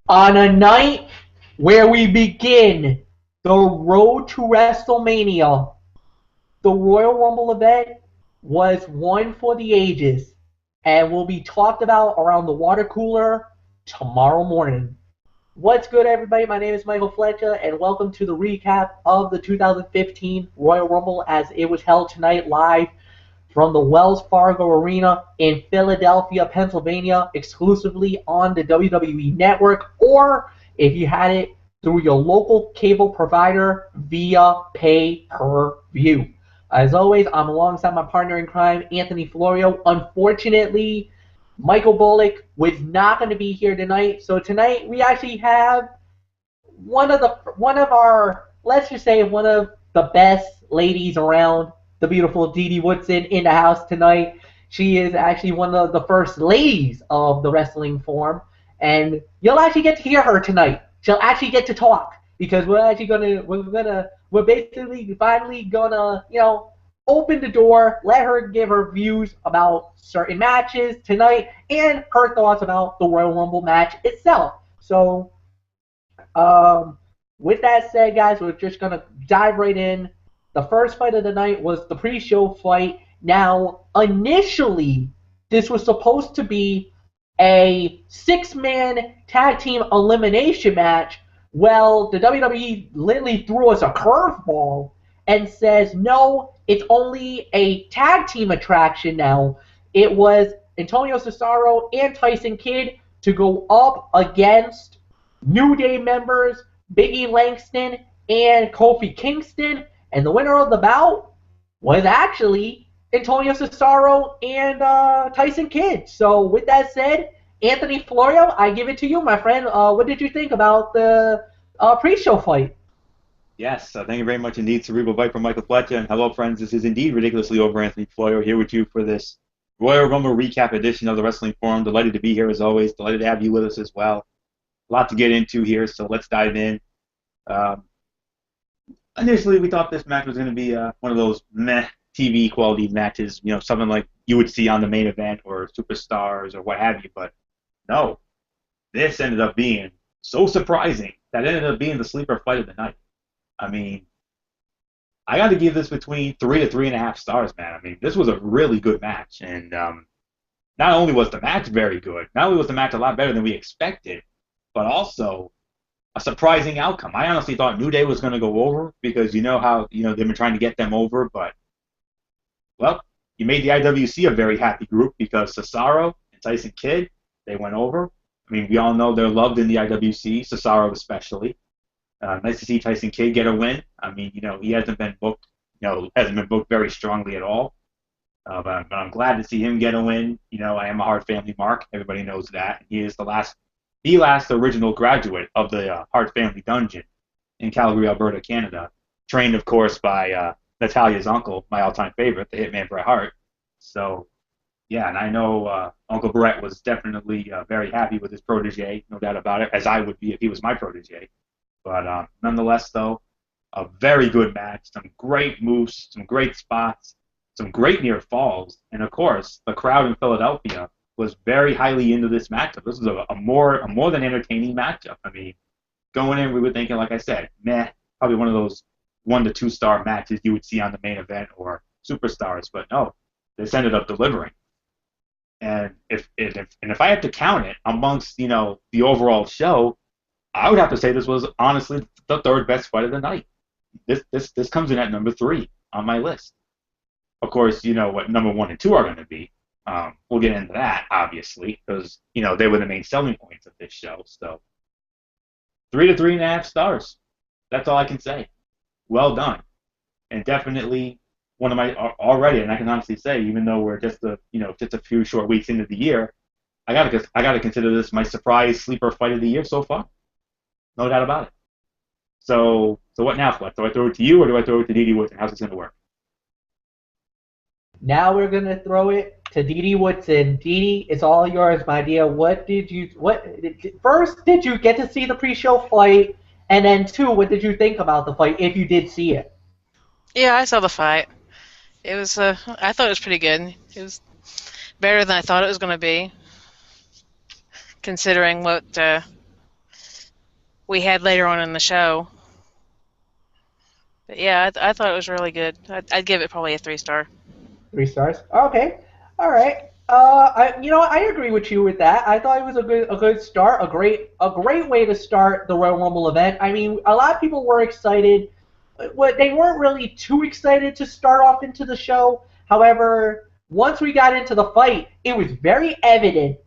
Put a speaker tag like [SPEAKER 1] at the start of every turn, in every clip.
[SPEAKER 1] On a night where we begin the road to WrestleMania, the Royal Rumble event was one for the ages and will be talked about around the water cooler tomorrow morning. What's good, everybody? My name is Michael Fletcher, and welcome to the recap of the 2015 Royal Rumble as it was held tonight live from the Wells Fargo Arena in Philadelphia, Pennsylvania, exclusively on the WWE Network, or if you had it through your local cable provider via pay-per-view. As always, I'm alongside my partner in crime, Anthony Florio. Unfortunately, Michael Bullock was not going to be here tonight, so tonight we actually have one of our, let's just say, one of the best ladies around, the beautiful Dee Dee Woodson, in the house tonight. She is actually one of the first ladies of the wrestling form, and you'll actually get to hear her tonight. She'll actually get to talk because we're basically finally gonna open the door, let her give her views about certain matches tonight and her thoughts about the Royal Rumble match itself. So um, with that said, guys, we're just gonna dive right in. The first fight of the night was the pre-show fight. Now, initially, this was supposed to be a six-man tag team elimination match. Well, the WWE literally threw us a curveball and says, no, it's only a tag team attraction now. It was Antonio Cesaro and Tyson Kidd to go up against New Day members Biggie Langston and Kofi Kingston, and the winner of the bout was actually Antonio Cesaro and Tyson Kidd. So with that said, Anthony Florio, I give it to you, my friend. What did you think about the pre-show fight?
[SPEAKER 2] Yes, thank you very much indeed, Cerebral Viper Michael Fletcher. And hello, friends. This is indeed Ridiculously Over Anthony Florio here with you for this Royal Rumble recap edition of the Wrestling Forum. Delighted to be here as always. Delighted to have you with us as well. A lot to get into here, so let's dive in. Um, Initially, we thought this match was going to be one of those meh TV quality matches, something like you would see on the main event or Superstars or what have you. But no, this ended up being so surprising that it ended up being the sleeper fight of the night. I mean, I got to give this between 3 to 3.5 stars, man. I mean, this was a really good match, and not only was the match very good, not only was the match a lot better than we expected, but also a surprising outcome. I honestly thought New Day was going to go over because you know how they've been trying to get them over, but well, you made the IWC a very happy group because Cesaro and Tyson Kidd, they went over. I mean, we all know they're loved in the IWC, Cesaro especially. Nice to see Tyson Kidd get a win. I mean, he hasn't been booked, hasn't been booked very strongly at all. But I'm glad to see him get a win. I am a Hart family mark. Everybody knows that. He is the last original graduate of the Hart family dungeon in Calgary, Alberta, Canada. Trained, of course, by Natalia's uncle, my all-time favorite, the Hitman Bret Hart. So, yeah, and I know Uncle Bret was definitely very happy with his protege, no doubt about it, as I would be if he was my protege. But nonetheless, though, a very good match, some great moves, some great spots, some great near falls, and of course, the crowd in Philadelphia was very highly into this matchup. This was a more than entertaining matchup. I mean, going in, we were thinking, like I said, meh, probably one of those 1 to 2 star matches you would see on the main event or Superstars, but no, this ended up delivering. And if I had to count it amongst the overall show, I would have to say this was honestly the third best fight of the night. This comes in at number 3 on my list. Of course, you know what number 1 and 2 are going to be. We'll get into that obviously because they were the main selling points of this show. So 3 to 3.5 stars. That's all I can say. Well done, and definitely one of my already. And I can honestly say, even though we're just a few short weeks into the year, I gotta consider this my surprise sleeper fight of the year so far. No doubt about it. So what now, Flex? Do I throw it to you or do I throw it to Dee Dee Woodson? How's this going to work?
[SPEAKER 1] Now we're gonna throw it to Dee Dee Woodson. Dee Dee, it's all yours, my dear. First, did you get to see the pre-show fight? And then two, what did you think about the fight if you did see it?
[SPEAKER 3] Yeah, I saw the fight. It was, I thought it was pretty good. It was better than I thought it was going to be, considering what we had later on in the show. But yeah, I thought it was really good. I'd give it probably a 3-star.
[SPEAKER 1] 3 stars. Okay. All right. I agree with you with that. I thought it was a good start, a great way to start the Royal Rumble event. I mean, a lot of people were excited. They weren't really too excited to start off into the show. However, once we got into the fight, it was very evident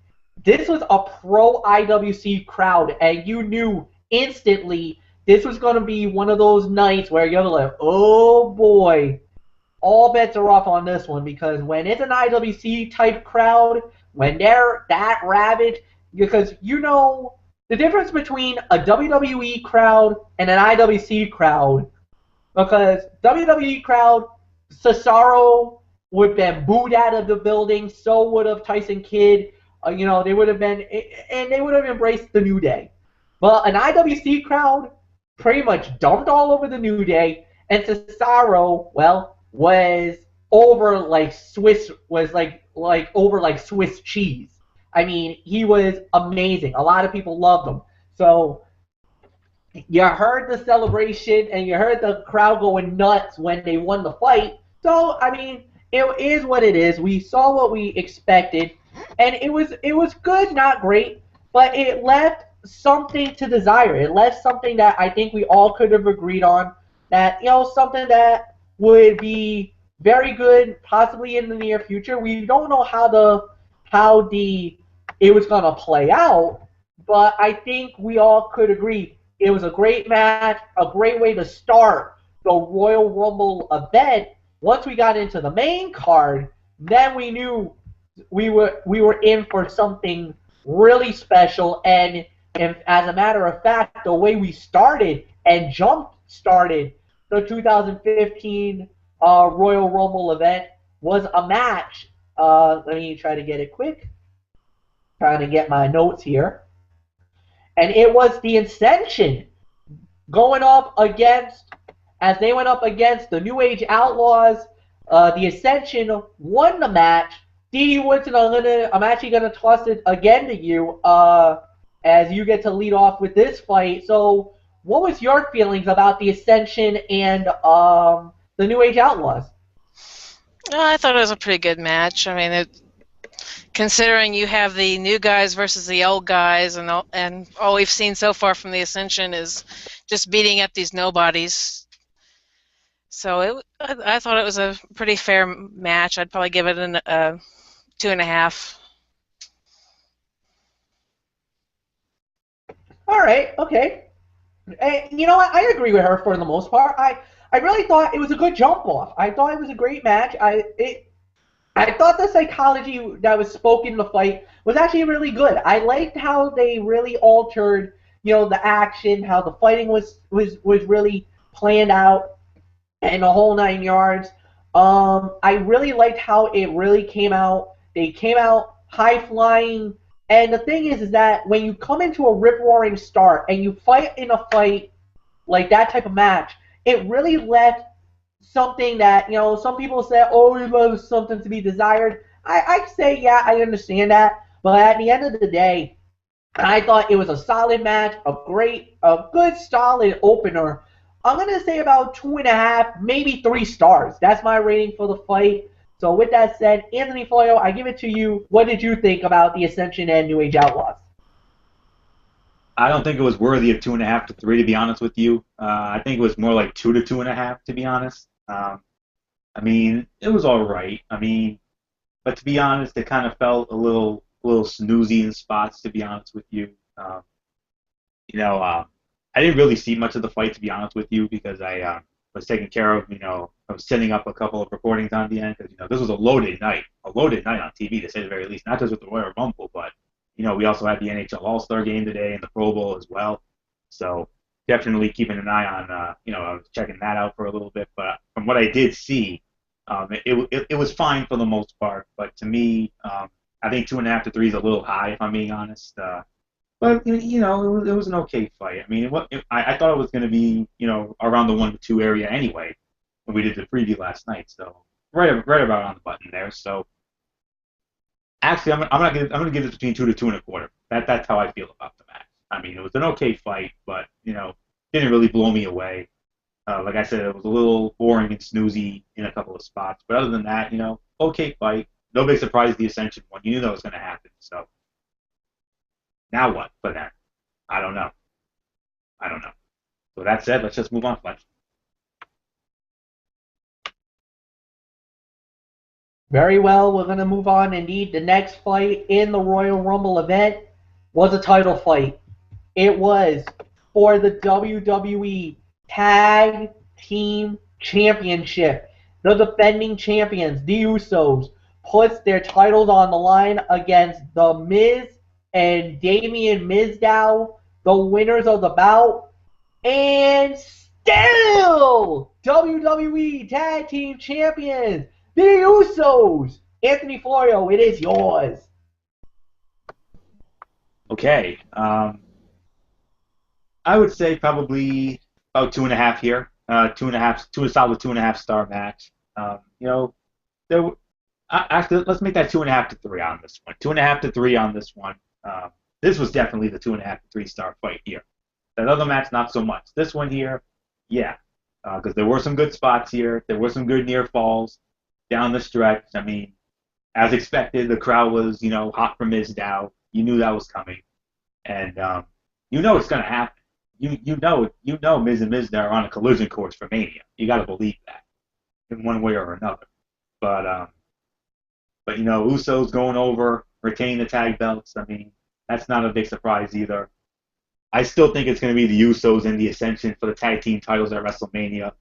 [SPEAKER 1] this was a pro IWC crowd, and you knew instantly this was going to be one of those nights where you're like, oh boy, all bets are off on this one, because when it's an IWC type crowd, when they're that rabid, because the difference between a WWE crowd and an IWC crowd, because WWE crowd, Cesaro would have been booed out of the building, so would have Tyson Kidd, they would have been, and they would have embraced the New Day. But an IWC crowd pretty much dumped all over the New Day, and Cesaro, well, was over like Swiss cheese. I mean, he was amazing. A lot of people loved him. So you heard the celebration and you heard the crowd going nuts when they won the fight. So I mean, it is what it is. We saw what we expected, and it was good, not great, but it left something to desire. It left something that I think we all could have agreed on. That something that would be very good, possibly in the near future. We don't know how the it was gonna play out, but I think we all could agree it was a great match, a great way to start the Royal Rumble event. Once we got into the main card, then we knew we were in for something really special. And as a matter of fact, the way we started and jump started the 2015 Royal Rumble event was a match. Let me try to get it quick. Trying to get my notes here. And it was the Ascension going up against, as they went up against the New Age Outlaws. The Ascension won the match. Dee Dee Woodson, I'm actually gonna toss it again to you, as you get to lead off with this fight. So, what was your feelings about the Ascension and the New Age Outlaws?
[SPEAKER 3] I thought it was a pretty good match. I mean, considering you have the new guys versus the old guys, and all we've seen so far from the Ascension is just beating up these nobodies. So I thought it was a pretty fair match. I'd probably give it a 2.5.
[SPEAKER 1] All right, okay. And you know what? I agree with her for the most part. I really thought it was a good jump off. I thought it was a great match. I thought the psychology that was spoken in the fight was actually really good. I liked how they really altered, the action, how the fighting was really planned out, and the whole 9 yards. I really liked how it really came out. They came out high flying, and the thing is that when you come into a rip roaring start and you fight in a fight like that type of match, it really left something that, some people say, oh, it was something to be desired. I say, yeah, I understand that. But at the end of the day, I thought it was a solid match, a good, solid opener. I'm going to say about 2.5, maybe 3 stars. That's my rating for the fight. So with that said, Anthony Florio, I give it to you. What did you think about the Ascension and New Age Outlaws?
[SPEAKER 2] I don't think it was worthy of 2.5 to 3, to be honest with you. I think it was more like 2 to 2.5, to be honest. I mean, it was all right. I mean, but to be honest, it kind of felt a little snoozy in spots, to be honest with you. I didn't really see much of the fight, to be honest with you, because I was taking care of, I was setting up a couple of recordings on the end, because, this was a loaded night on TV, to say the very least, not just with the Royal Rumble, but, we also had the NHL All-Star game today and the Pro Bowl as well. So definitely keeping an eye on, I was checking that out for a little bit. But from what I did see, it was fine for the most part. But to me, I think 2.5 to 3 is a little high, if I'm being honest. But it was an okay fight. I mean, I thought it was going to be, around the 1 to 2 area anyway when we did the preview last night. So right about on the button there. So actually, I'm gonna give it between 2 to 2.25. That's how I feel about the match. I mean, it was an okay fight, but didn't really blow me away. Like I said, it was a little boring and snoozy in a couple of spots, but other than that, okay fight. No big surprise the Ascension one. You knew that was going to happen. So now what for them? I don't know. I don't know. So that said, let's just move on, Fletch.
[SPEAKER 1] Very well, we're going to move on. Indeed, the next fight in the Royal Rumble event was a title fight. It was for the WWE Tag Team Championship. The defending champions, the Usos, puts their titles on the line against The Miz and Damien Mizdow, the winners of the bout. And still, WWE Tag Team Champions, the Usos. Anthony Florio, it is yours.
[SPEAKER 2] Okay. I would say probably about 2.5 here. 2.5, a solid 2.5 star match. There. Actually, let's make that 2.5 to 3 on this one. 2.5 to 3 on this one. This was definitely the 2.5 to 3 star fight here. That other match, not so much. This one here, yeah, because there were some good spots here. There were some good near falls down the stretch. I mean, as expected, the crowd was, hot for Mizdow. You knew that was coming, and it's going to happen. You know, Miz and Mizdow are on a collision course for Mania. You got to believe that in one way or another. But Usos going over, retaining the tag belts. I mean, that's not a big surprise either. I still think it's going to be the Usos and the Ascension for the tag team titles at WrestleMania.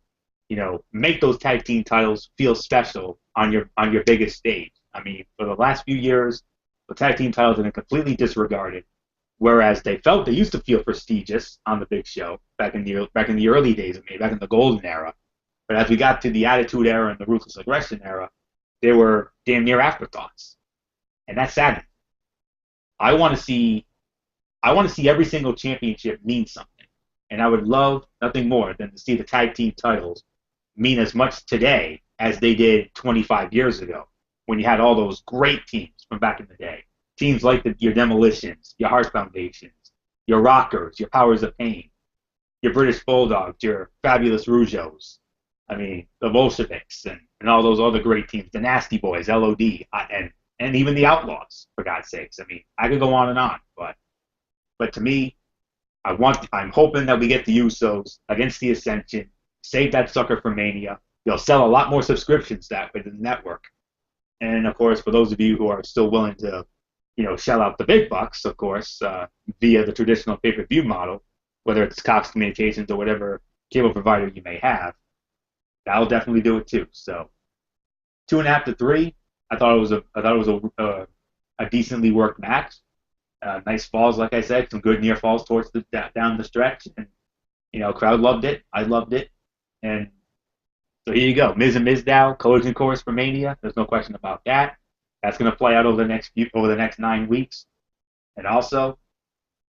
[SPEAKER 2] Make those tag team titles feel special on your biggest stage. I mean, for the last few years, the tag team titles have been completely disregarded, whereas they used to feel prestigious on the big show back in the early days of back in the golden era. But as we got to the Attitude Era and the Ruthless Aggression Era, they were damn near afterthoughts, and that's sad. I want to see every single championship mean something, and I would love nothing more than to see the tag team titles mean as much today as they did 25 years ago, when you had all those great teams from back in the day. Teams like your Demolitions, your Heart Foundations, your Rockers, your Powers of Pain, your British Bulldogs, your Fabulous Rougeaus. I mean, the Bolsheviks and all those other great teams, the Nasty Boys, LOD, and even the Outlaws, for God's sakes. I mean, I could go on and on, but to me, I'm hoping that we get the Usos against the Ascension, save that sucker for Mania. They'll sell a lot more subscriptions that way than the network. And of course, for those of you who are still willing to, shell out the big bucks, of course, via the traditional pay-per-view model, whether it's Cox Communications or whatever cable provider you may have, that'll definitely do it too. So 2.5 to 3. I thought it was a decently worked match. Nice falls, like I said, some good near falls towards down the stretch, and crowd loved it. I loved it, and so here you go, Miz and Mizdow collision course for Mania. There's no question about that. That's going to play out over the next 9 weeks, and also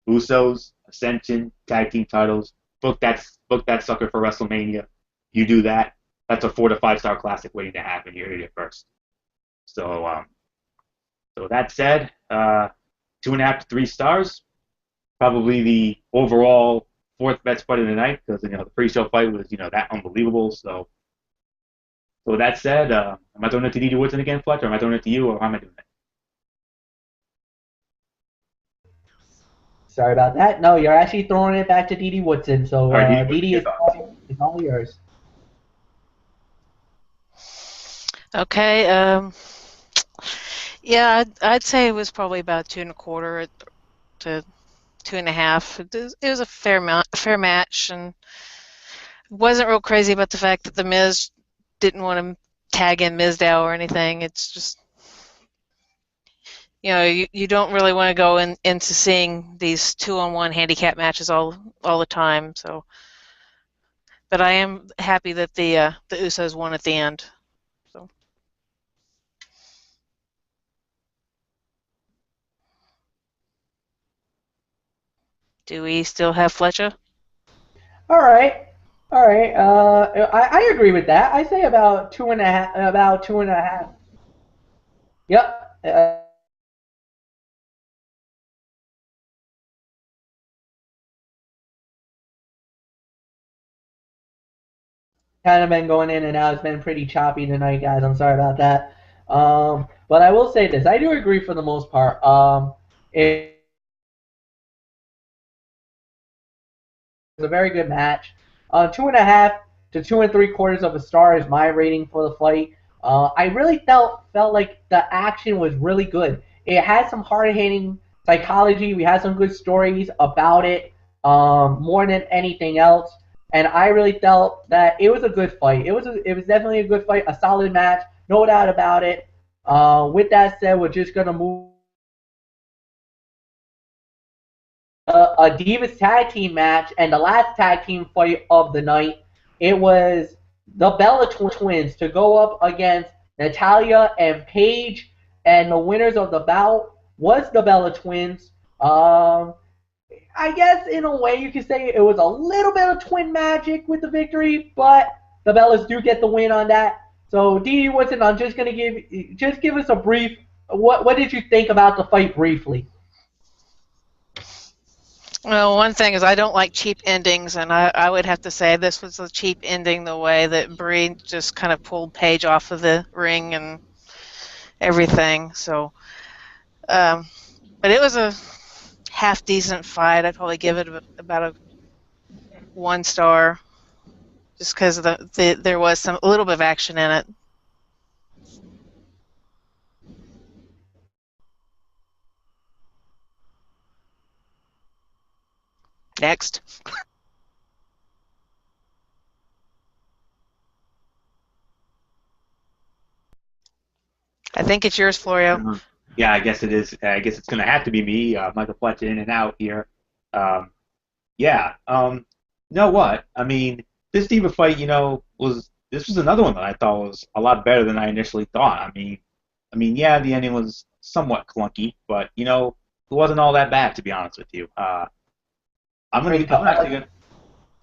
[SPEAKER 2] Usos, Ascension, tag team titles. Book that sucker for WrestleMania. You do that. That's a 4 to 5 star classic waiting to happen. You heard it first. So that said, 2.5 to 3 stars. Probably the overall fourth best fight of the night because the pre-show fight was that unbelievable. So with that said, am I throwing it to Dee Dee Woodson again, Fletcher? Or am I throwing it to you, or how am I doing it?
[SPEAKER 1] Sorry about that. No, you're actually throwing it back to Dee Dee Woodson. So
[SPEAKER 2] All right,
[SPEAKER 1] Dee Dee is all yours.
[SPEAKER 3] Okay. Yeah, I'd say it was probably about 2.25 to 2.5. It was a fair match, and wasn't real crazy about the fact that the Miz didn't want to tag in Mizdow or anything. It's just, you don't really want to go into seeing these 2-on-1 handicap matches all the time. So, but I am happy that the Usos won at the end. So. Do we still have Fletcher?
[SPEAKER 1] All right. I agree with that. I say about 2.5. About 2.5. Yep. kind of been going in and out. It's been pretty choppy tonight, guys. I'm sorry about that. But I will say this: I do agree for the most part. It was a very good match. 2.5 to 2 3/4 of a star is my rating for the fight. I really felt like the action was really good. It had some hard hitting psychology. We had some good stories about it, more than anything else. And I really felt that it was a good fight. It was definitely a good fight, a solid match, no doubt about it. With that said, we're just gonna move a Divas tag team match, and the last tag team fight of the night. It was the Bella Twins to go up against Natalia and Paige, and the winners of the bout was the Bella Twins. I guess in a way you could say it was a little bit of twin magic with the victory, but the Bellas do get the win on that. So Dee Dee Woodson, I'm just gonna give us a brief. What did you think about the fight briefly?
[SPEAKER 3] Well, one thing is I don't like cheap endings, and I would have to say this was a cheap ending the way that Brie just kind of pulled Paige off of the ring and everything. So, but it was a half decent fight. I'd probably give it about a 1 star, just because there was a little bit of action in it. Next. I think it's yours, Florio.
[SPEAKER 2] Yeah, I guess it is. I guess it's going to have to be me, Michael Fletcher, in and out here. Yeah. You know what? I mean, this Diva fight, this was another one that I thought was a lot better than I initially thought. Yeah, the ending was somewhat clunky, but it wasn't all that bad, to be honest with you. I'm actually gonna.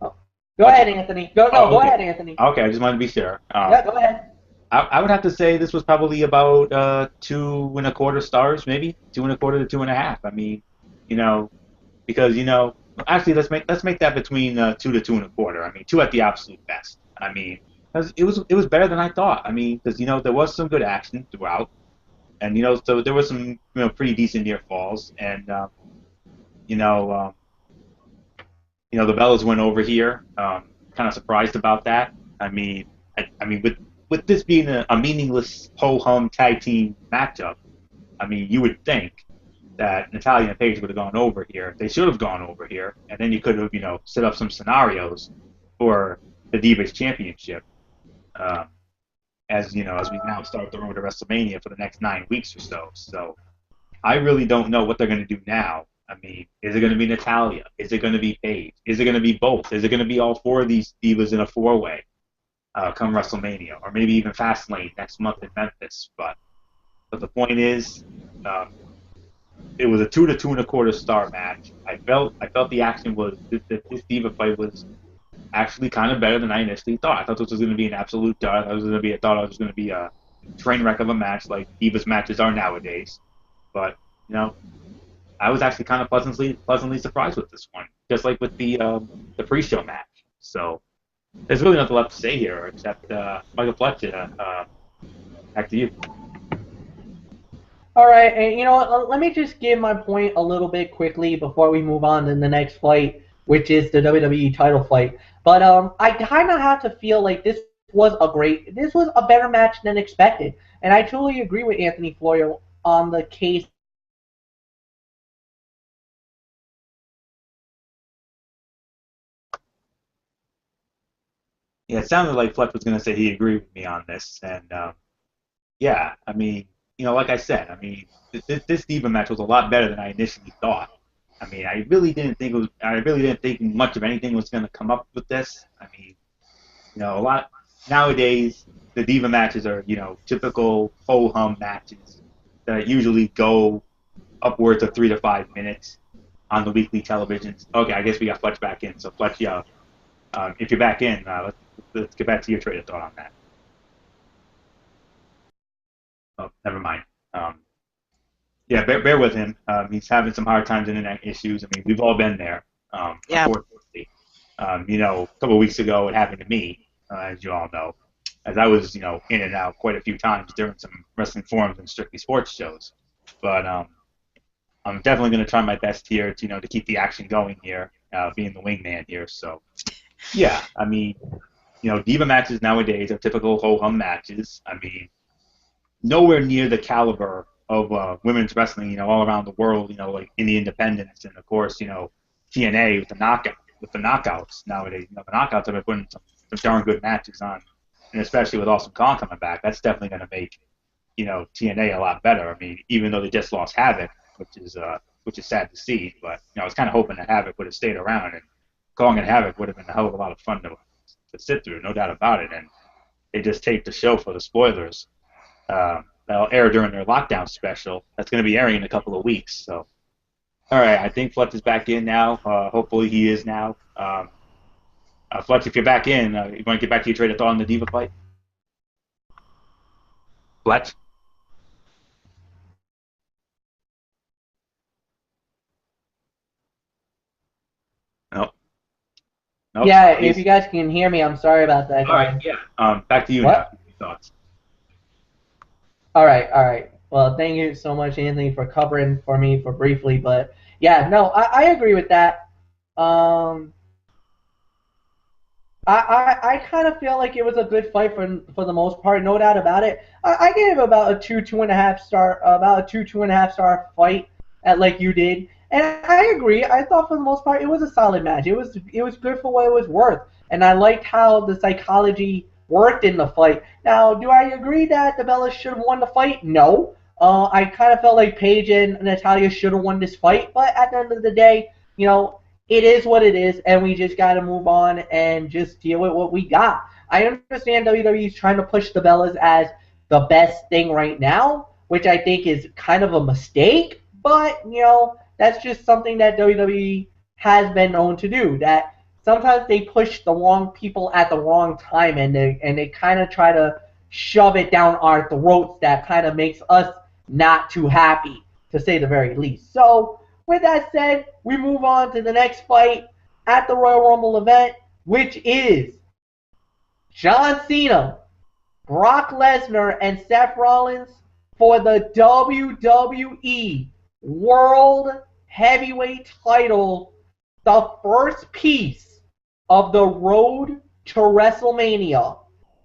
[SPEAKER 1] Go ahead, Anthony. Go
[SPEAKER 2] okay.
[SPEAKER 1] ahead, Anthony.
[SPEAKER 2] Okay, I just wanted to be sure.
[SPEAKER 1] Yeah, go ahead.
[SPEAKER 2] I would have to say this was probably about 2.25 stars, maybe 2.25 to 2.5. I mean, because actually let's make that between 2 to 2.25. I mean, 2 at the absolute best. I mean, 'cause it was better than I thought. I mean, because there was some good action throughout, and so there was some pretty decent near falls, and you know. The Bellas went over here. Kind of surprised about that. I mean, with this being a meaningless ho-hum tag team matchup, I mean, you would think that Natalia and Paige would have gone over here. They should have gone over here, and then you could have, set up some scenarios for the Divas Championship. As we now start the road to WrestleMania for the next 9 weeks or so. So I really don't know what they're going to do now. I mean, is it going to be Natalia? Is it going to be Paige? Is it going to be both? Is it going to be all 4 of these divas in a 4-way come WrestleMania, or maybe even Fastlane next month in Memphis? But the point is, it was a 2 to 2.25 star match. I felt the action was this diva fight was actually kind of better than I initially thought. I thought this was going to be an absolute dud. I thought it was going to be a train wreck of a match like divas matches are nowadays. But I was actually kind of pleasantly surprised with this one, just like with the pre-show match. So there's really nothing left to say here except Michael Fletcher, back to you.
[SPEAKER 1] All right, and let me just give my point a little bit quickly before we move on to the next fight, which is the WWE title fight. But I kind of have to feel like this was a better match than expected, and I truly agree with Anthony Florio on the case.
[SPEAKER 2] Yeah, it sounded like Fletcher was going to say he agreed with me on this, and yeah, I mean, like I said, I mean, this Diva match was a lot better than I initially thought. I mean, I really didn't think much of anything was going to come up with this. I mean, a lot nowadays the Diva matches are, typical ho hum matches that usually go upwards of 3 to 5 minutes on the weekly televisions. Okay, I guess we got Fletch back in. So Fletch, if you're back in, let's get back to your train of thought on that. Oh, never mind. Yeah, bear with him. He's having some hard times, internet issues. I mean, we've all been there.
[SPEAKER 3] Yeah.
[SPEAKER 2] Unfortunately, a couple of weeks ago, it happened to me. as you all know, as I was, in and out quite a few times during some wrestling forums and strictly sports shows. But I'm definitely going to try my best here to keep the action going here, being the wingman here. So, yeah, I mean, diva matches nowadays are typical ho-hum matches. I mean, nowhere near the caliber of women's wrestling, all around the world, like in the independents and of course, TNA with the knockouts nowadays. The knockouts have been putting some darn good matches on, and especially with Awesome Kong coming back, that's definitely going to make TNA a lot better. I mean, even though they just lost Havoc, which is sad to see, but I was kind of hoping that Havoc would have stayed around, and Kong and Havoc would have been a hell of a lot of fun to sit through, no doubt about it. And they just taped the show for the spoilers. That'll air during their lockdown special. That's going to be airing in a couple of weeks. So, all right, I think Fletch is back in now. Hopefully he is now. Fletch, if you're back in, you want to get back to your trade of thought on the Diva fight? Fletch? No. Nope.
[SPEAKER 1] Yeah, if you guys can hear me, I'm sorry about that.
[SPEAKER 2] All right, yeah. Back to you now. Thoughts?
[SPEAKER 1] All right. Well, thank you so much, Anthony, for covering for me for briefly. But yeah, no, I agree with that. I kind of feel like it was a good fight for the most part, no doubt about it. I gave about a 2.5 star, about a 2.5 star fight at like you did, and I agree. I thought for the most part it was a solid match. It was good for what it was worth, and I liked how the psychology worked in the fight. Now, do I agree that the Bellas should have won the fight? No. I kind of felt like Paige and Natalya should have won this fight, but at the end of the day, it is what it is, and we just got to move on and just deal with what we got. I understand WWE is trying to push the Bellas as the best thing right now, which I think is kind of a mistake, but, that's just something that WWE has been known to do, that sometimes they push the wrong people at the wrong time, and they kind of try to shove it down our throats that kind of makes us not too happy, to say the very least. So, with that said, we move on to the next fight at the Royal Rumble event, which is John Cena, Brock Lesnar, and Seth Rollins for the WWE World Heavyweight title, the first piece of the road to WrestleMania.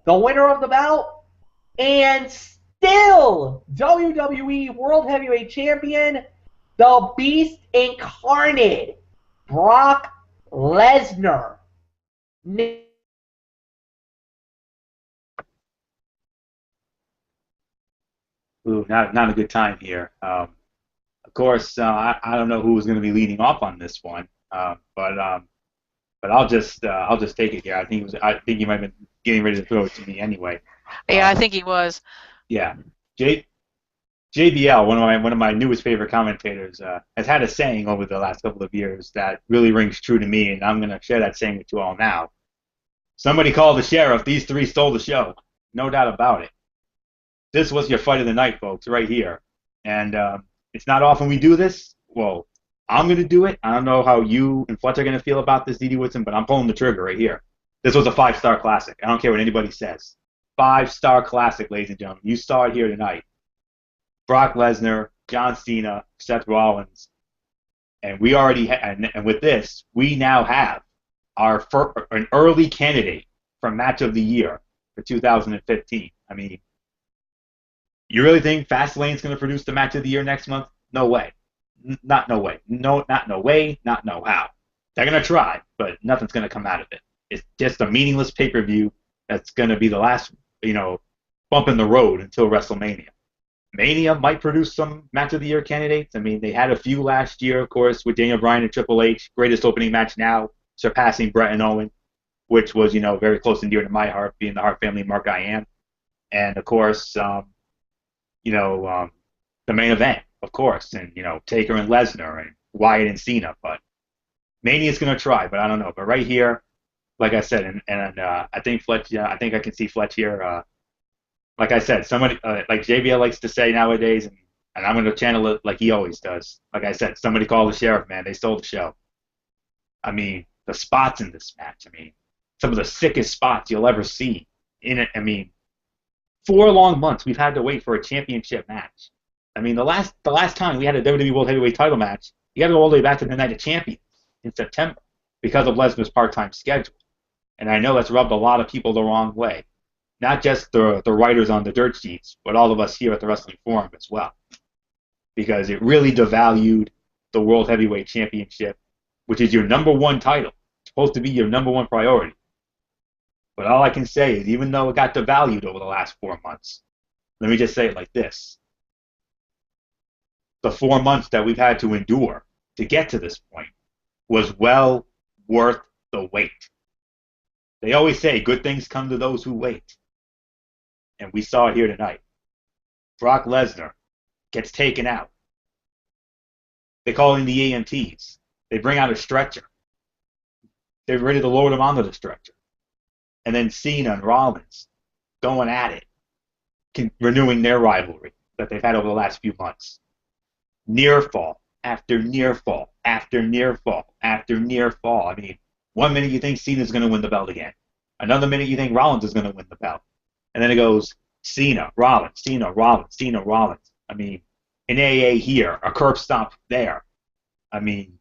[SPEAKER 1] The winner of the bout, and still WWE World Heavyweight Champion, the Beast Incarnate, Brock Lesnar.
[SPEAKER 2] Ooh, not a good time here. Of course, I don't know who was going to be leading off on this one, but I'll just take it here. I think he might have been getting ready to throw it to me anyway.
[SPEAKER 3] Yeah, I think he was.
[SPEAKER 2] Yeah, JBL, one of my newest favorite commentators, has had a saying over the last couple of years that really rings true to me, and I'm going to share that saying with you all now. Somebody called the sheriff. These three stole the show. No doubt about it. This was your fight of the night, folks, right here. And it's not often we do this. Well, I'm going to do it. I don't know how you and Fletch are going to feel about this, Dee Dee Woodson, but I'm pulling the trigger right here. This was a 5-star classic. I don't care what anybody says. 5-star classic, ladies and gentlemen. You saw it here tonight. Brock Lesnar, John Cena, Seth Rollins, and we already and with this, we now have an early candidate for match of the year for 2015. I mean, you really think Fastlane's going to produce the match of the year next month? No way. Not no way. No, not no way. Not no how. They're going to try, but nothing's going to come out of it. It's just a meaningless pay-per-view that's going to be the last, bump in the road until WrestleMania. Mania might produce some match of the year candidates. I mean, they had a few last year, of course, with Daniel Bryan and Triple H. Greatest opening match now, surpassing Bret and Owen, which was, very close and dear to my heart, being the Hart family mark I am. And, of course, the main event, of course, and, Taker and Lesnar and Wyatt and Cena. But Mania's going to try, but I don't know. But right here, like I said, and I think Fletch, I think I can see Fletch here. Like I said, somebody like JBL likes to say nowadays, and I'm going to channel it like he always does. Like I said, somebody called the sheriff, man. They stole the show. I mean, the spots in this match. I mean, some of the sickest spots you'll ever see in it. I mean, 4 long months we've had to wait for a championship match. I mean, the last time we had a WWE World Heavyweight title match, you got to go all the way back to the Night of Champions in September because of Lesnar's part-time schedule. And I know that's rubbed a lot of people the wrong way. Not just the writers on the dirt sheets, but all of us here at the Wrestling Forum as well. Because it really devalued the World Heavyweight Championship, which is your number one title. It's supposed to be your number one priority. But all I can say is, even though it got devalued over the last 4 months, let me just say it like this. The 4 months that we've had to endure to get to this point was well worth the wait. They always say good things come to those who wait. And we saw it here tonight. Brock Lesnar gets taken out. They call in the EMTs. They bring out a stretcher. They're ready to load him onto the stretcher. And then Cena and Rollins going at it, renewing their rivalry that they've had over the last few months. Near fall after near fall after near fall after near fall. I mean, 1 minute you think Cena's going to win the belt again. Another minute you think Rollins is going to win the belt. And then it goes Cena, Rollins, Cena, Rollins, Cena, Rollins. I mean, an AA here, a curb stomp there. I mean,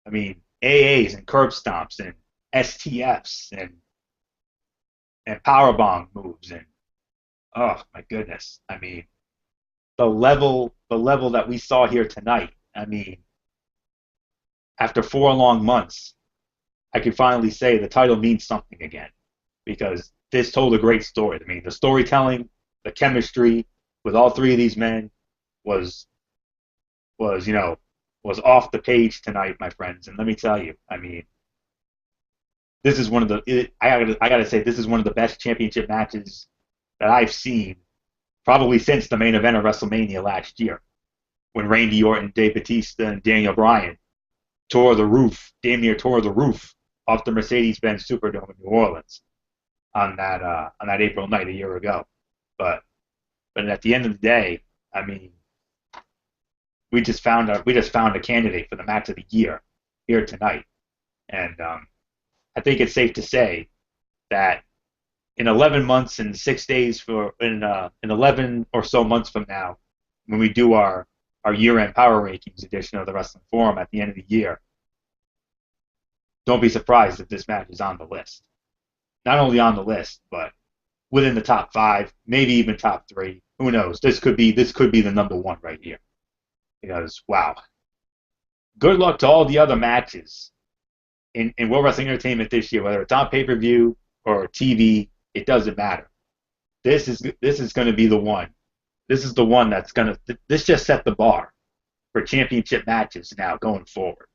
[SPEAKER 2] AAs and curb stomps and STFs and powerbomb moves and oh my goodness. I mean, the level that we saw here tonight. I mean, after 4 long months, I can finally say the title means something again, because this told a great story. I mean, the storytelling, the chemistry with all 3 of these men was off the page tonight, my friends. And let me tell you, I mean, this is one of the I gotta say, this is one of the best championship matches that I've seen, probably since the main event of WrestleMania last year, when Randy Orton, Dave Bautista, and Daniel Bryan damn near tore the roof off the Mercedes-Benz Superdome in New Orleans on that April night a year ago. But at the end of the day, I mean, we just found a candidate for the match of the year here tonight, and I think it's safe to say that in 11 months and 6 days in 11 or so months from now, when we do our year-end Power Rankings edition of the Wrestling Forum at the end of the year, don't be surprised if this match is on the list. Not only on the list, but within the top 5, maybe even top 3. Who knows? This could be the number 1 right here. Because wow, good luck to all the other matches in World Wrestling Entertainment this year, whether it's on pay-per-view or TV. It doesn't matter. This is going to be the one. This is the one that's going to. This just set the bar for championship matches now going forward.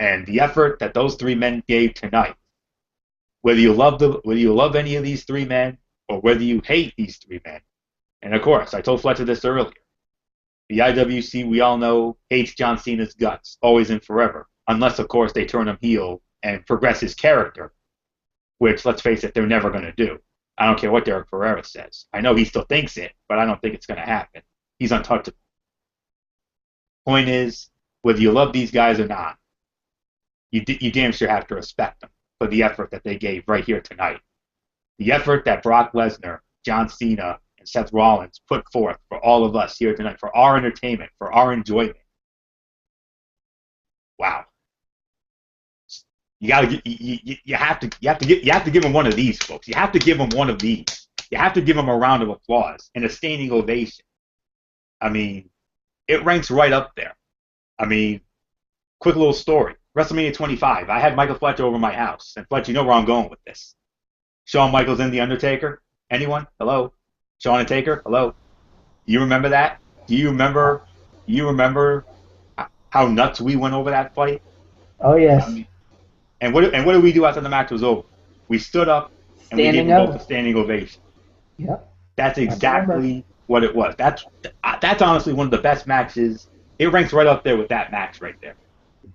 [SPEAKER 2] And the effort that those 3 men gave tonight, whether you love any of these 3 men or whether you hate these 3 men, and of course I told Fletcher this earlier. The IWC, we all know, hates John Cena's guts, always and forever, unless, of course, they turn him heel and progress his character, which, let's face it, they're never going to do. I don't care what Derek Ferreira says. I know he still thinks it, but I don't think it's going to happen. He's untouchable. Point is, whether you love these guys or not, you damn sure have to respect them for the effort that they gave right here tonight. The effort that Brock Lesnar, John Cena, and Seth Rollins put forth for all of us here tonight, for our entertainment, for our enjoyment. Wow. You have to give them one of these, folks. You have to give them one of these. You have to give them a round of applause and a standing ovation. I mean, it ranks right up there. I mean, quick little story. WrestleMania 25. I had Michael Fletcher over my house, and Fletcher, you know where I'm going with this. Shawn Michaels and The Undertaker. Anyone? Hello? Shawn and Taker? Hello? You remember that? Do you remember how nuts we went over that fight?
[SPEAKER 1] Oh yes.
[SPEAKER 2] And what did we do after the match was over? We stood up and we gave them both a standing ovation.
[SPEAKER 1] Yep.
[SPEAKER 2] That's exactly what it was. That's honestly one of the best matches. It ranks right up there with that match right there.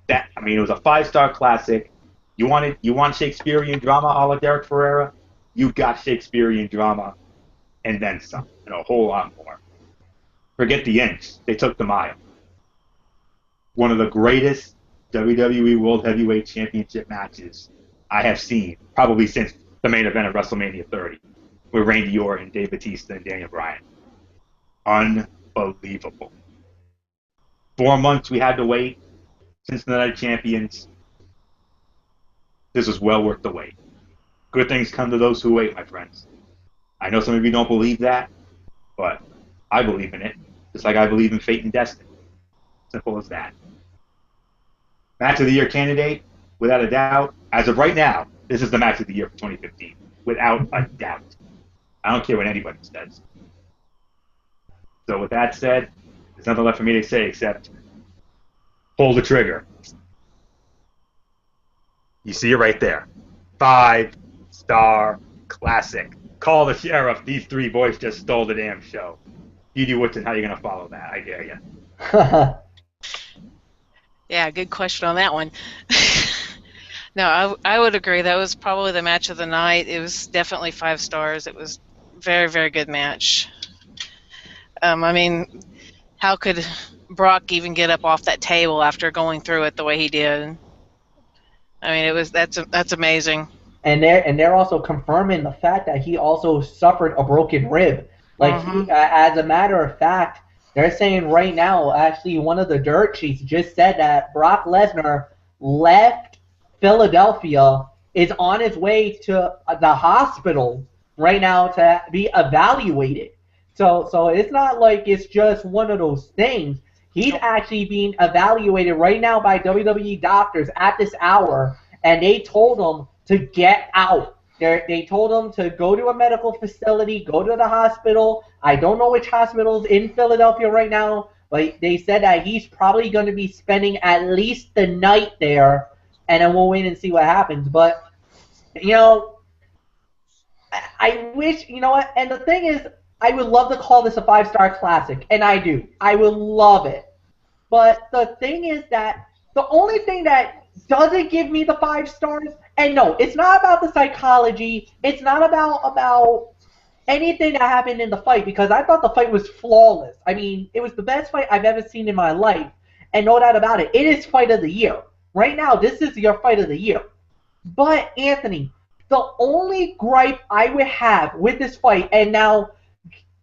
[SPEAKER 2] It was a 5-star classic. You want Shakespearean drama a la Derek Ferreira? You got Shakespearean drama and then some, and a whole lot more. Forget the inch. They took the mile. One of the greatest WWE World Heavyweight Championship matches I have seen, probably since the main event of WrestleMania 30, with Randy Orton, Dave Bautista, and Daniel Bryan. Unbelievable. 4 months we had to wait. Cincinnati champions. This was well worth the wait. Good things come to those who wait, my friends. I know some of you don't believe that, but I believe in it, just like I believe in fate and destiny. Simple as that. Match of the Year candidate, without a doubt. As of right now, this is the match of the year for 2015, without a doubt. I don't care what anybody says. So with that said, there's nothing left for me to say except pull the trigger. You see it right there. 5-star classic. Call the sheriff. These three boys just stole the damn show. Dee Dee Woodson, how are you going to follow that? I dare you.
[SPEAKER 3] Yeah, good question on that one. No, I would agree. That was probably the match of the night. It was definitely 5 stars. It was very, very good match. I mean, how could Brock even get up off that table after going through it the way he did? I mean, that's amazing.
[SPEAKER 1] And they're also confirming the fact that he also suffered a broken rib. Like, as a matter of fact, they're saying right now, actually, one of the dirt sheets just said that Brock Lesnar left Philadelphia, is on his way to the hospital right now to be evaluated. So it's not like it's just one of those things. He's actually being evaluated right now by WWE doctors at this hour, and they told him to get out. They told him to go to a medical facility, go to the hospital. I don't know which hospital is in Philadelphia right now, but they said that he's probably going to be spending at least the night there, and then we'll wait and see what happens. But, you know, I wish, you know what, and the thing is, I would love to call this a 5-star classic, and I do. I would love it. But the thing is that the only thing that doesn't give me the 5 stars, and no, it's not about the psychology. It's not about anything that happened in the fight, because I thought the fight was flawless. I mean, it was the best fight I've ever seen in my life, and no doubt about it. It is fight of the year. Right now, this is your fight of the year. But, Anthony, the only gripe I would have with this fight, and now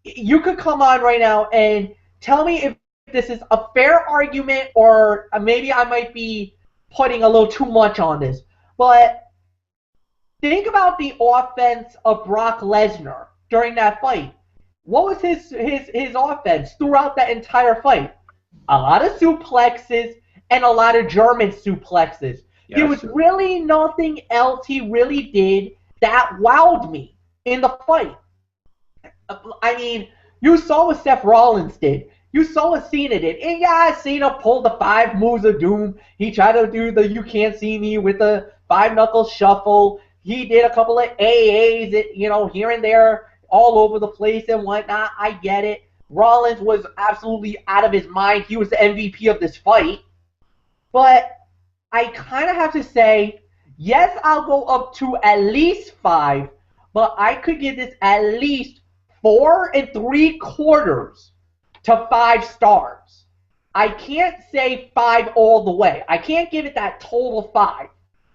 [SPEAKER 1] you could come on right now and tell me if this is a fair argument or maybe I might be putting a little too much on this. But think about the offense of Brock Lesnar during that fight. What was his offense throughout that entire fight? A lot of suplexes and a lot of German suplexes.
[SPEAKER 2] Yeah,
[SPEAKER 1] there was really nothing else he really did that wowed me in the fight. I mean, you saw what Seth Rollins did. You saw what Cena did. And yeah, Cena pulled the 5 moves of doom. He tried to do the you can't see me with the 5-knuckle shuffle. He did a couple of AAs, you know, here and there, all over the place and whatnot. I get it. Rollins was absolutely out of his mind. He was the MVP of this fight. But I kind of have to say, yes, I'll go up to at least 5, but I could give this at least 4 3/4 to 5 stars. I can't say 5 all the way. I can't give it that total 5.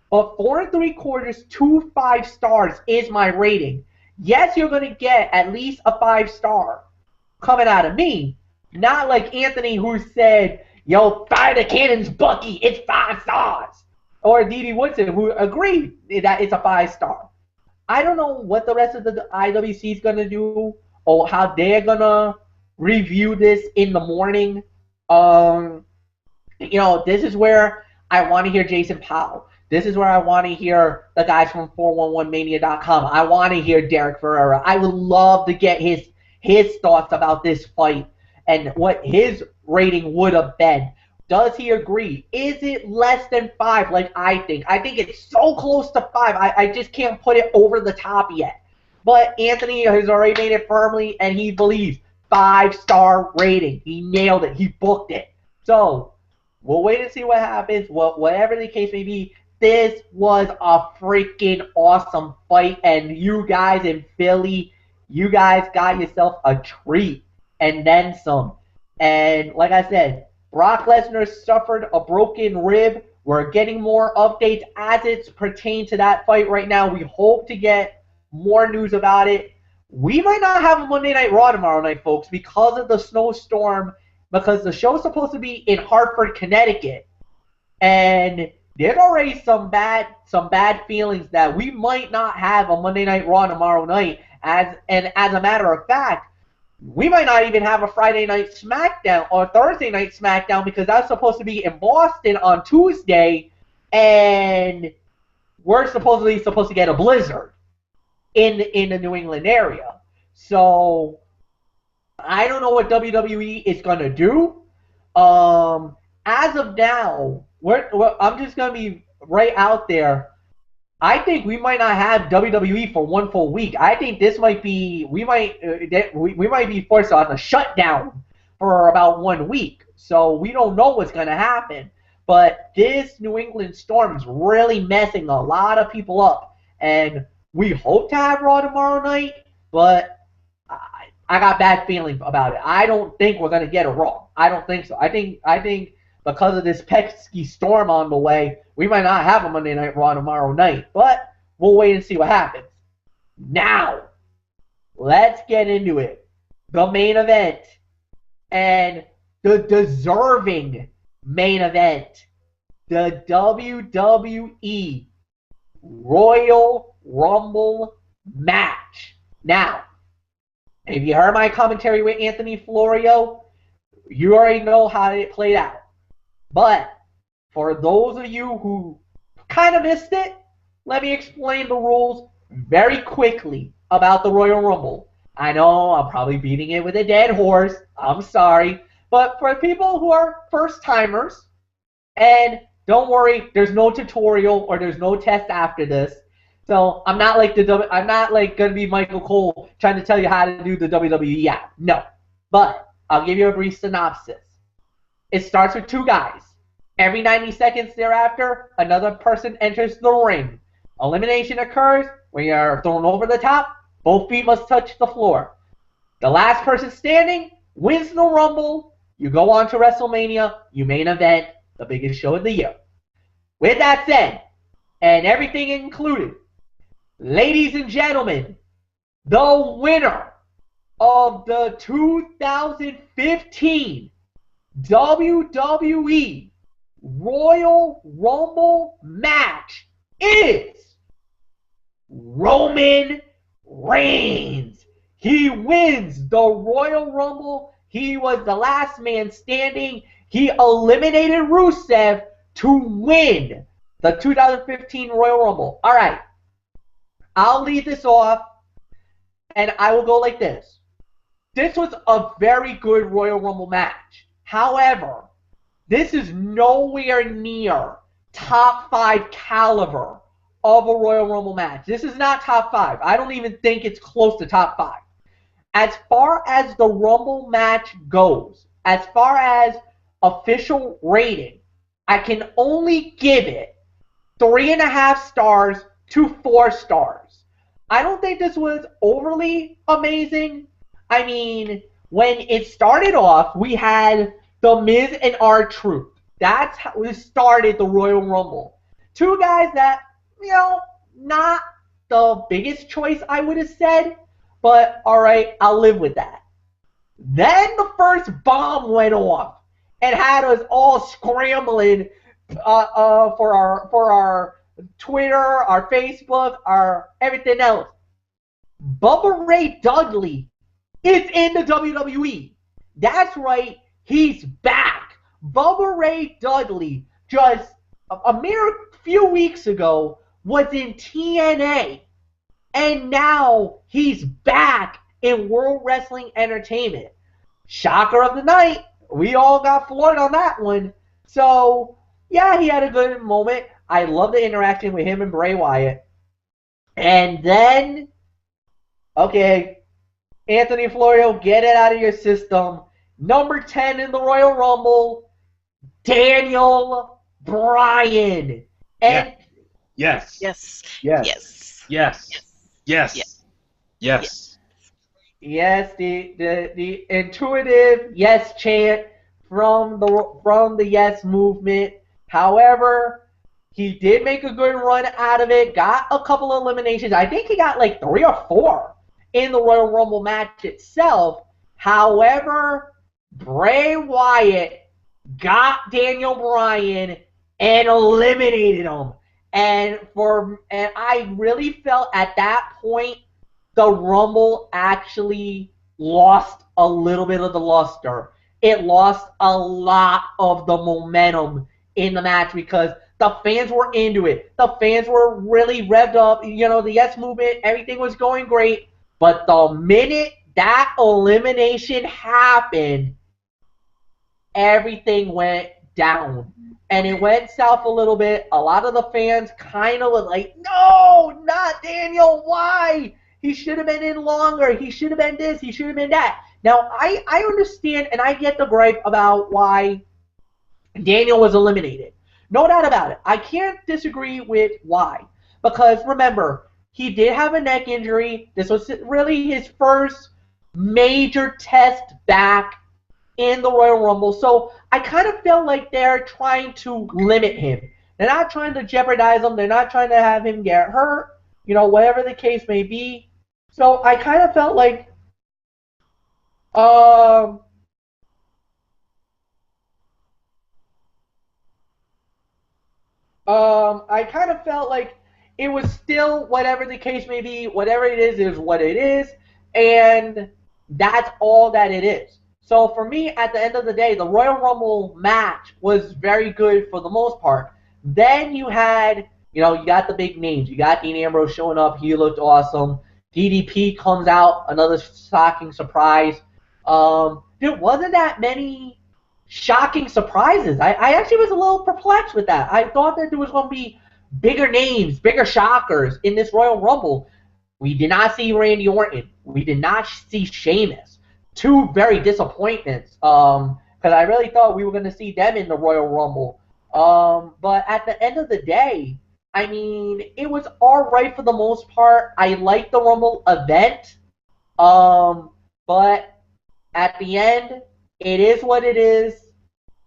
[SPEAKER 1] But 4 3/4 to 5 stars is my rating. Yes, you're going to get at least a 5-star coming out of me. Not like Anthony, who said, yo, fire the cannons, Bucky, it's 5 stars. Or Dee Dee Woodson, who agreed that it's a 5-star. I don't know what the rest of the IWC is going to do or how they're going to review this in the morning. You know, this is where I want to hear Jason Powell. This is where I want to hear the guys from 411mania.com. I want to hear Derek Ferreira. I would love to get his thoughts about this fight and what his rating would have been. Does he agree? Is it less than 5 like I think? I think it's so close to 5. I just can't put it over the top yet. But Anthony has already made it firmly, and he believes 5-star rating. He nailed it. He booked it. So we'll wait and see what happens. Whatever the case may be, this was a freaking awesome fight. And you guys in Philly, you guys got yourself a treat and then some. And like I said, Brock Lesnar suffered a broken rib We're getting more updates as it's pertains to that fight right now. We hope to get more news about it. We might not have a Monday Night Raw tomorrow night, folks, because of the snowstorm, because the show's supposed to be in Hartford, Connecticut. And there's already some bad feelings that we might not have a Monday Night Raw tomorrow night. As a matter of fact, we might not even have a Friday Night SmackDown or Thursday Night SmackDown because that's supposed to be in Boston on Tuesday, and we're supposed to get a blizzard in the New England area. So I don't know what WWE is gonna do. As of now, I'm just gonna be right out there. I think we might not have WWE for one full week. I think this might be we might be forced on a shutdown for about 1 week. So we don't know what's gonna happen. But this New England storm is really messing a lot of people up, and we hope to have Raw tomorrow night. But I got bad feelings about it. I don't think we're gonna get a Raw. I don't think so. I think because of this pesky storm on the way, we might not have a Monday Night Raw tomorrow night, but we'll wait and see what happens. Now, let's get into it. The main event and the deserving main event, the WWE Royal Rumble match. Now, if you heard my commentary with Anthony Florio, you already know how it played out. But for those of you who kind of missed it, let me explain the rules very quickly about the Royal Rumble. I know I'm probably beating it with a dead horse. I'm sorry. But for people who are first-timers, and don't worry, there's no tutorial or there's no test after this. So I'm not like gonna be Michael Cole trying to tell you how to do the WWE app. No. But I'll give you a brief synopsis. It starts with two guys. Every 90 seconds thereafter, another person enters the ring. Elimination occurs when you are thrown over the top. Both feet must touch the floor. The last person standing wins the Rumble. You go on to WrestleMania. You main event the biggest show of the year. With that said, and everything included, ladies and gentlemen, the winner of the 2015 WWE Royal Rumble match is Roman Reigns. He wins the Royal Rumble. He was the last man standing. He eliminated Rusev to win the 2015 Royal Rumble. All right. I'll lead this off, and I will go like this. This was a very good Royal Rumble match. However, this is nowhere near top 5 caliber of a Royal Rumble match. This is not top 5. I don't even think it's close to top 5. As far as the Rumble match goes, as far as official rating, I can only give it 3.5 stars to 4 stars. I don't think this was overly amazing. I mean, when it started off, we had The Miz and R-Truth. That's how we started the Royal Rumble. Two guys that, not the biggest choice, I would have said, but alright, I'll live with that. Then the first bomb went off and had us all scrambling for our Twitter, our Facebook, our everything else. Bubba Ray Dudley is in the WWE. That's right, he's back. Bubba Ray Dudley just a mere few weeks ago was in TNA, and now he's back in World Wrestling Entertainment. Shocker of the night, we all got floored on that one. So, yeah, he had a good moment. I love the interaction with him and Bray Wyatt. And then, okay, Anthony Florio, get it out of your system. Number 10 in the Royal Rumble, Daniel Bryan. And
[SPEAKER 2] Yes.
[SPEAKER 3] Yes.
[SPEAKER 1] Yes.
[SPEAKER 3] Yes.
[SPEAKER 2] Yes. Yes. Yes.
[SPEAKER 1] Yes, the intuitive yes chant from the yes movement However, he did make a good run out of it, got a couple of eliminations. I think he got like 3 or 4 in the Royal Rumble match itself. However, Bray Wyatt got Daniel Bryan and eliminated him. And I really felt at that point the Rumble actually lost a little bit of the luster. It lost a lot of the momentum in the match because the fans were into it. The fans were really revved up. You know, the Yes Movement, everything was going great. But the minute that elimination happened, everything went down. And it went south a little bit. A lot of the fans kind of was like, no, not Daniel, why? He should have been in longer. He should have been this. He should have been that. Now, I understand and I get the gripe about why Daniel was eliminated. No doubt about it. I can't disagree with why. Because remember, he did have a neck injury. This was really his first major test back in the Royal Rumble. So I kind of feel like they're trying to limit him. They're not trying to jeopardize him. They're not trying to have him get hurt. You know, whatever the case may be. So I kind of felt like I kind of felt like it was still whatever the case may be, whatever it is what it is, and that's all that it is. So for me, at the end of the day, the Royal Rumble match was very good for the most part. Then you had, you got the big names. You got Dean Ambrose showing up. He looked awesome. DDP comes out, another shocking surprise. There wasn't that many shocking surprises. I actually was a little perplexed with that. I thought that there was going to be bigger names, bigger shockers in this Royal Rumble. We did not see Randy Orton. We did not see Sheamus. 2 very disappointments. Because I really thought we were going to see them in the Royal Rumble. But at the end of the day, I mean, it was all right for the most part. I liked the Rumble event. But at the end, it is what it is.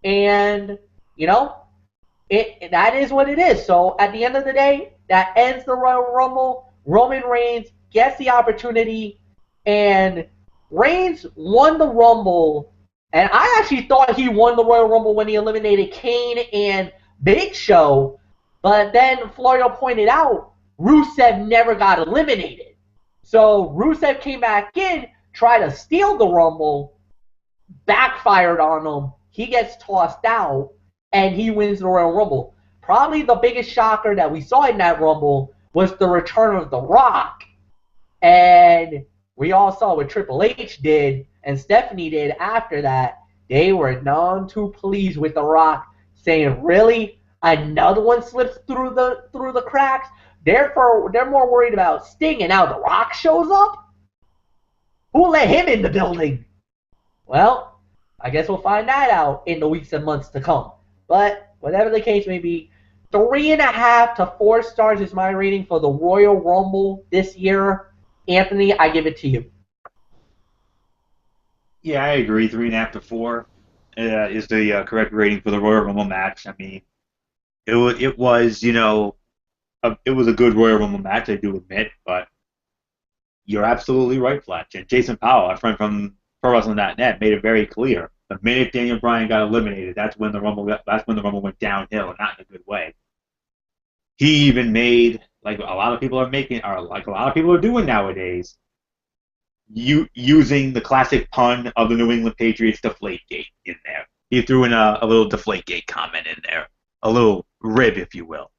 [SPEAKER 1] And, that is what it is. So at the end of the day, that ends the Royal Rumble. Roman Reigns gets the opportunity, and Reigns won the Rumble. And I actually thought he won the Royal Rumble when he eliminated Kane and Big Show. But then Florio pointed out Rusev never got eliminated. So Rusev came back in, tried to steal the Rumble, backfired on him. He gets tossed out, and he wins the Royal Rumble. Probably the biggest shocker that we saw in that Rumble was the return of The Rock. And we all saw what Triple H did and Stephanie did after that. They were none too pleased with The Rock, saying, really? Another one slips through the cracks? Therefore, they're more worried about Sting, and now The Rock shows up? Who let him in the building? Well, I guess we'll find that out in the weeks and months to come. But whatever the case may be, 3.5 to 4 stars is my rating for the Royal Rumble this year. Anthony, I give it to you.
[SPEAKER 2] Yeah, I agree. 3.5 to 4 is the correct rating for the Royal Rumble match. I mean, it was it was a good Royal Rumble match, I do admit, but you're absolutely right, Fletch. And Jason Powell, our friend from ProWrestling.net, made it very clear. The minute Daniel Bryan got eliminated, that's when the Rumble went downhill, and not in a good way. He even made, like a lot of people are doing nowadays, using the classic pun of the New England Patriots Deflategate in there. He threw in a little Deflategate comment in there, a little rib, if you will.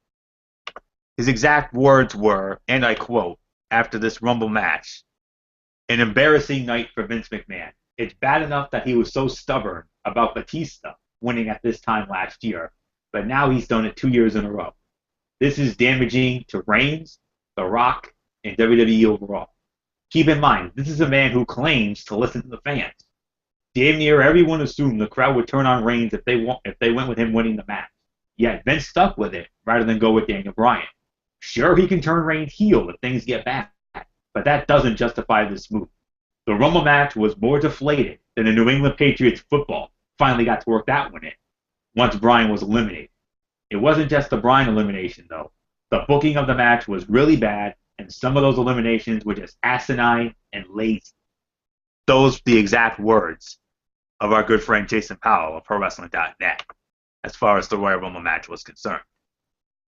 [SPEAKER 2] His exact words were, and I quote, after this Rumble match, "An embarrassing night for Vince McMahon. It's bad enough that he was so stubborn about Batista winning at this time last year, but now he's done it 2 years in a row. This is damaging to Reigns, The Rock, and WWE overall. Keep in mind, this is a man who claims to listen to the fans. Damn near everyone assumed the crowd would turn on Reigns if they went with him winning the match. Yet Vince stuck with it rather than go with Daniel Bryan. Sure, he can turn Reigns heel if things get bad, but that doesn't justify this move. The Rumble match was more deflated than the New England Patriots football finally got to work that one in once Bryan was eliminated. It wasn't just the Bryan elimination, though. The booking of the match was really bad, and some of those eliminations were just asinine and lazy. Those are the exact words of our good friend Jason Powell of ProWrestling.net as far as the Royal Rumble match was concerned.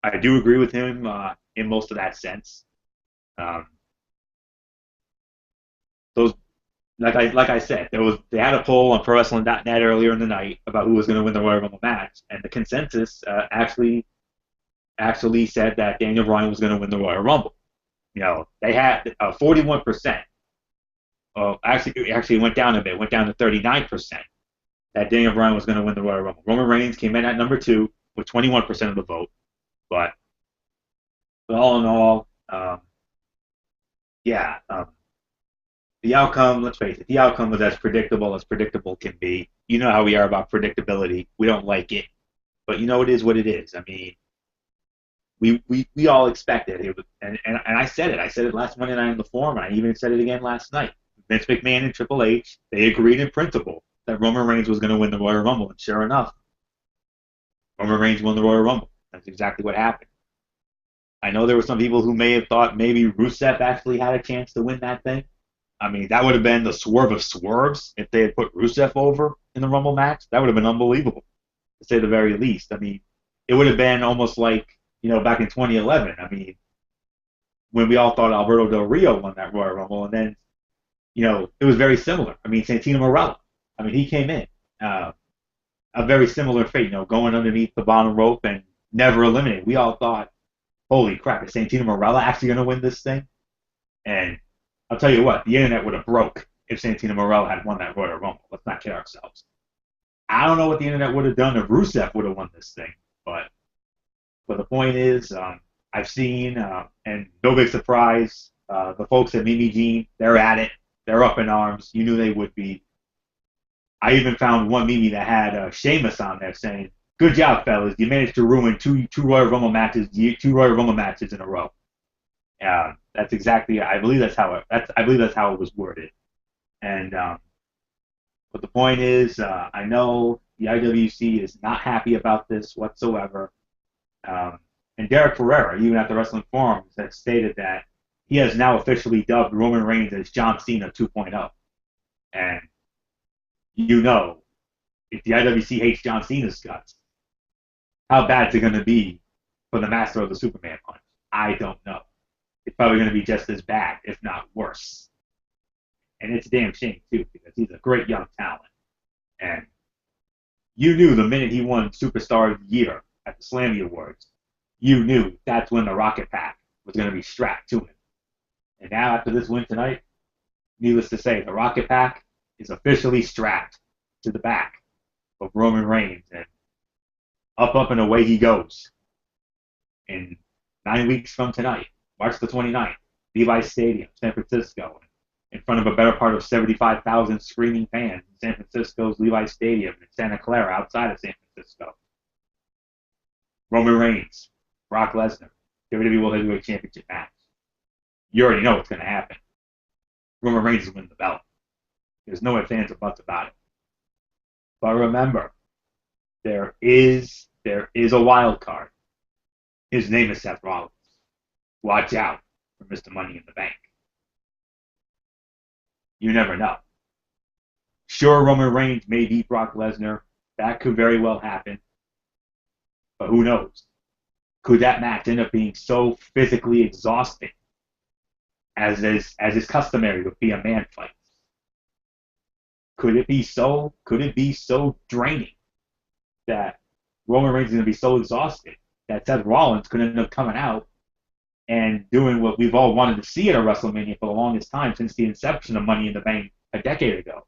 [SPEAKER 2] I do agree with him in most of that sense. Those, like I said, they had a poll on ProWrestling.net earlier in the night about who was going to win the Royal Rumble match, and the consensus actually said that Daniel Bryan was going to win the Royal Rumble. You know, they had 41%. Actually, it went down a bit. It went down to 39% that Daniel Bryan was going to win the Royal Rumble. Roman Reigns came in at number 2 with 21% of the vote. But all in all, the outcome, let's face it, the outcome was as predictable can be. You know how we are about predictability. We don't like it. But you know, it is what it is. I mean, we all expected it. And I said it. I said it last Monday night on the forum, and I even said it again last night. Vince McMahon and Triple H, they agreed in principle that Roman Reigns was going to win the Royal Rumble, and sure enough, Roman Reigns won the Royal Rumble. That's exactly what happened. I know there were some people who may have thought maybe Rusev actually had a chance to win that thing. I mean, that would have been the swerve of swerves if they had put Rusev over in the Rumble match. That would have been unbelievable, to say the very least. I mean, it would have been almost like, you know, back in 2011. I mean, when we all thought Alberto Del Rio won that Royal Rumble, and then, you know, it was very similar. I mean, Santino Marella. I mean, he came in a very similar fate, you know, going underneath the bottom rope and never eliminated. We all thought, holy crap, is Santino Marella actually going to win this thing? And I'll tell you what, the internet would have broke if Santino Marella had won that Royal Rumble. Let's not kid ourselves. I don't know what the internet would have done if Rusev would have won this thing, but the point is, I've seen, and no big surprise, the folks at Mimi Jean, they're at it. They're up in arms. You knew they would be. I even found one Mimi that had Sheamus on there saying, "Good job, fellas. You managed to ruin two Royal Rumble matches in a row." That's exactly. I believe that's how it was worded. And but the point is, I know the IWC is not happy about this whatsoever. And Derek Ferrera, even at the Wrestling Forums, has stated that he has now officially dubbed Roman Reigns as John Cena 2.0. And you know, if the IWC hates John Cena's guts, how bad is it going to be for the master of the Superman punch? I don't know. It's probably going to be just as bad, if not worse. And it's a damn shame, too, because he's a great young talent. And you knew the minute he won Superstar of the Year at the Slammy Awards, you knew that's when the Rocket Pack was going to be strapped to him. And now, after this win tonight, needless to say, the Rocket Pack is officially strapped to the back of Roman Reigns. And up, and away he goes. In 9 weeks from tonight, March the 29th, Levi's Stadium, San Francisco, in front of a better part of 75,000 screaming fans in San Francisco's Levi's Stadium in Santa Clara outside of San Francisco. Roman Reigns, Brock Lesnar, WWE World Heavyweight Championship match. You already know what's going to happen. Roman Reigns is winning the belt. There's no ifs, ands, or buts about it. But remember, there is a wild card. His name is Seth Rollins. Watch out for Mr. Money in the Bank. You never know. Sure, Roman Reigns may beat Brock Lesnar. That could very well happen. But who knows? Could that match end up being so physically exhausting as is customary with be a man fight? Could it be so draining that Roman Reigns is going to be so exhausted that Seth Rollins could end up coming out and doing what we've all wanted to see at a WrestleMania for the longest time since the inception of Money in the Bank a decade ago?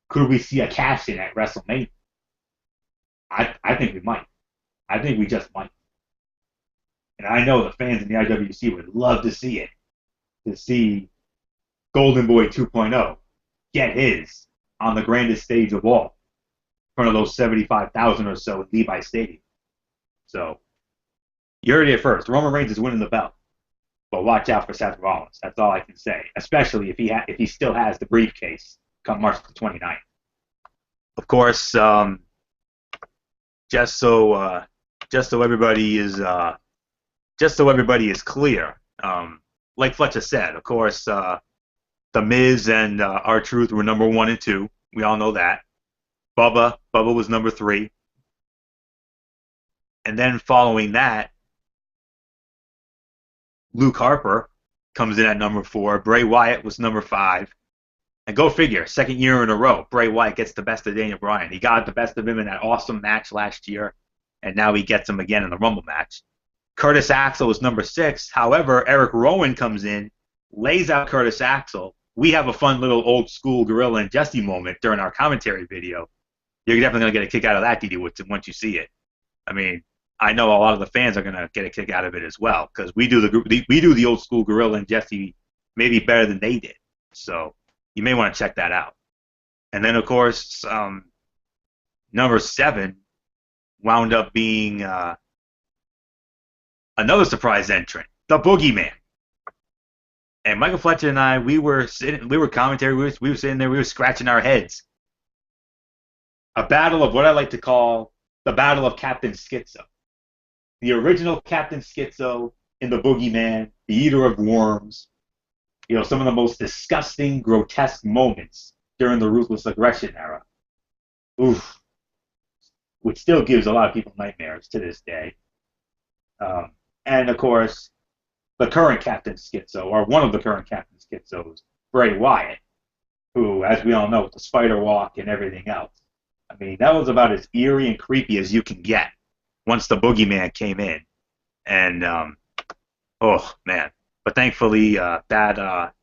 [SPEAKER 2] Could we see a cash-in at WrestleMania? I think we might. I think we just might. And I know the fans in the IWC would love to see it, to see Golden Boy 2.0 get his on the grandest stage of all in front of those 75,000 or so at Levi's Stadium. So, you heard it first. Roman Reigns is winning the belt. But watch out for Seth Rollins. That's all I can say. Especially if he still has the briefcase come March the 29th. Of course, just so just so everybody is clear. Like Fletcher said, of course, The Miz and R-Truth were number 1 and 2. We all know that. Bubba was number 3. And then following that, Luke Harper comes in at number 4. Bray Wyatt was number 5. And go figure, second year in a row, Bray Wyatt gets the best of Daniel Bryan. He got the best of him in that awesome match last year, and now he gets him again in the Rumble match. Curtis Axel was number 6. However, Eric Rowan comes in, lays out Curtis Axel. We have a fun little old school Gorilla and Jesse moment during our commentary video. You're definitely going to get a kick out of that, Dee Dee Woodson, once you see it. I mean, I know a lot of the fans are going to get a kick out of it as well, because we do the old school Gorilla and Jesse maybe better than they did. So you may want to check that out. And then, of course, number 7 wound up being another surprise entrant, the Boogeyman. And Michael Fletcher and I, we were sitting there, we were scratching our heads. A battle of what I like to call the Battle of Captain Schizo. The original Captain Schizo in the Boogeyman, the Eater of Worms. You know, some of the most disgusting, grotesque moments during the Ruthless Aggression era. Oof. Which still gives a lot of people nightmares to this day. And, of course, the current Captain Schizo, or one of the current Captain Schizos, Bray Wyatt, who, as we all know, with the spider walk and everything else. I mean, that was about as eerie and creepy as you can get once the Boogeyman came in. And, oh, man. But thankfully, that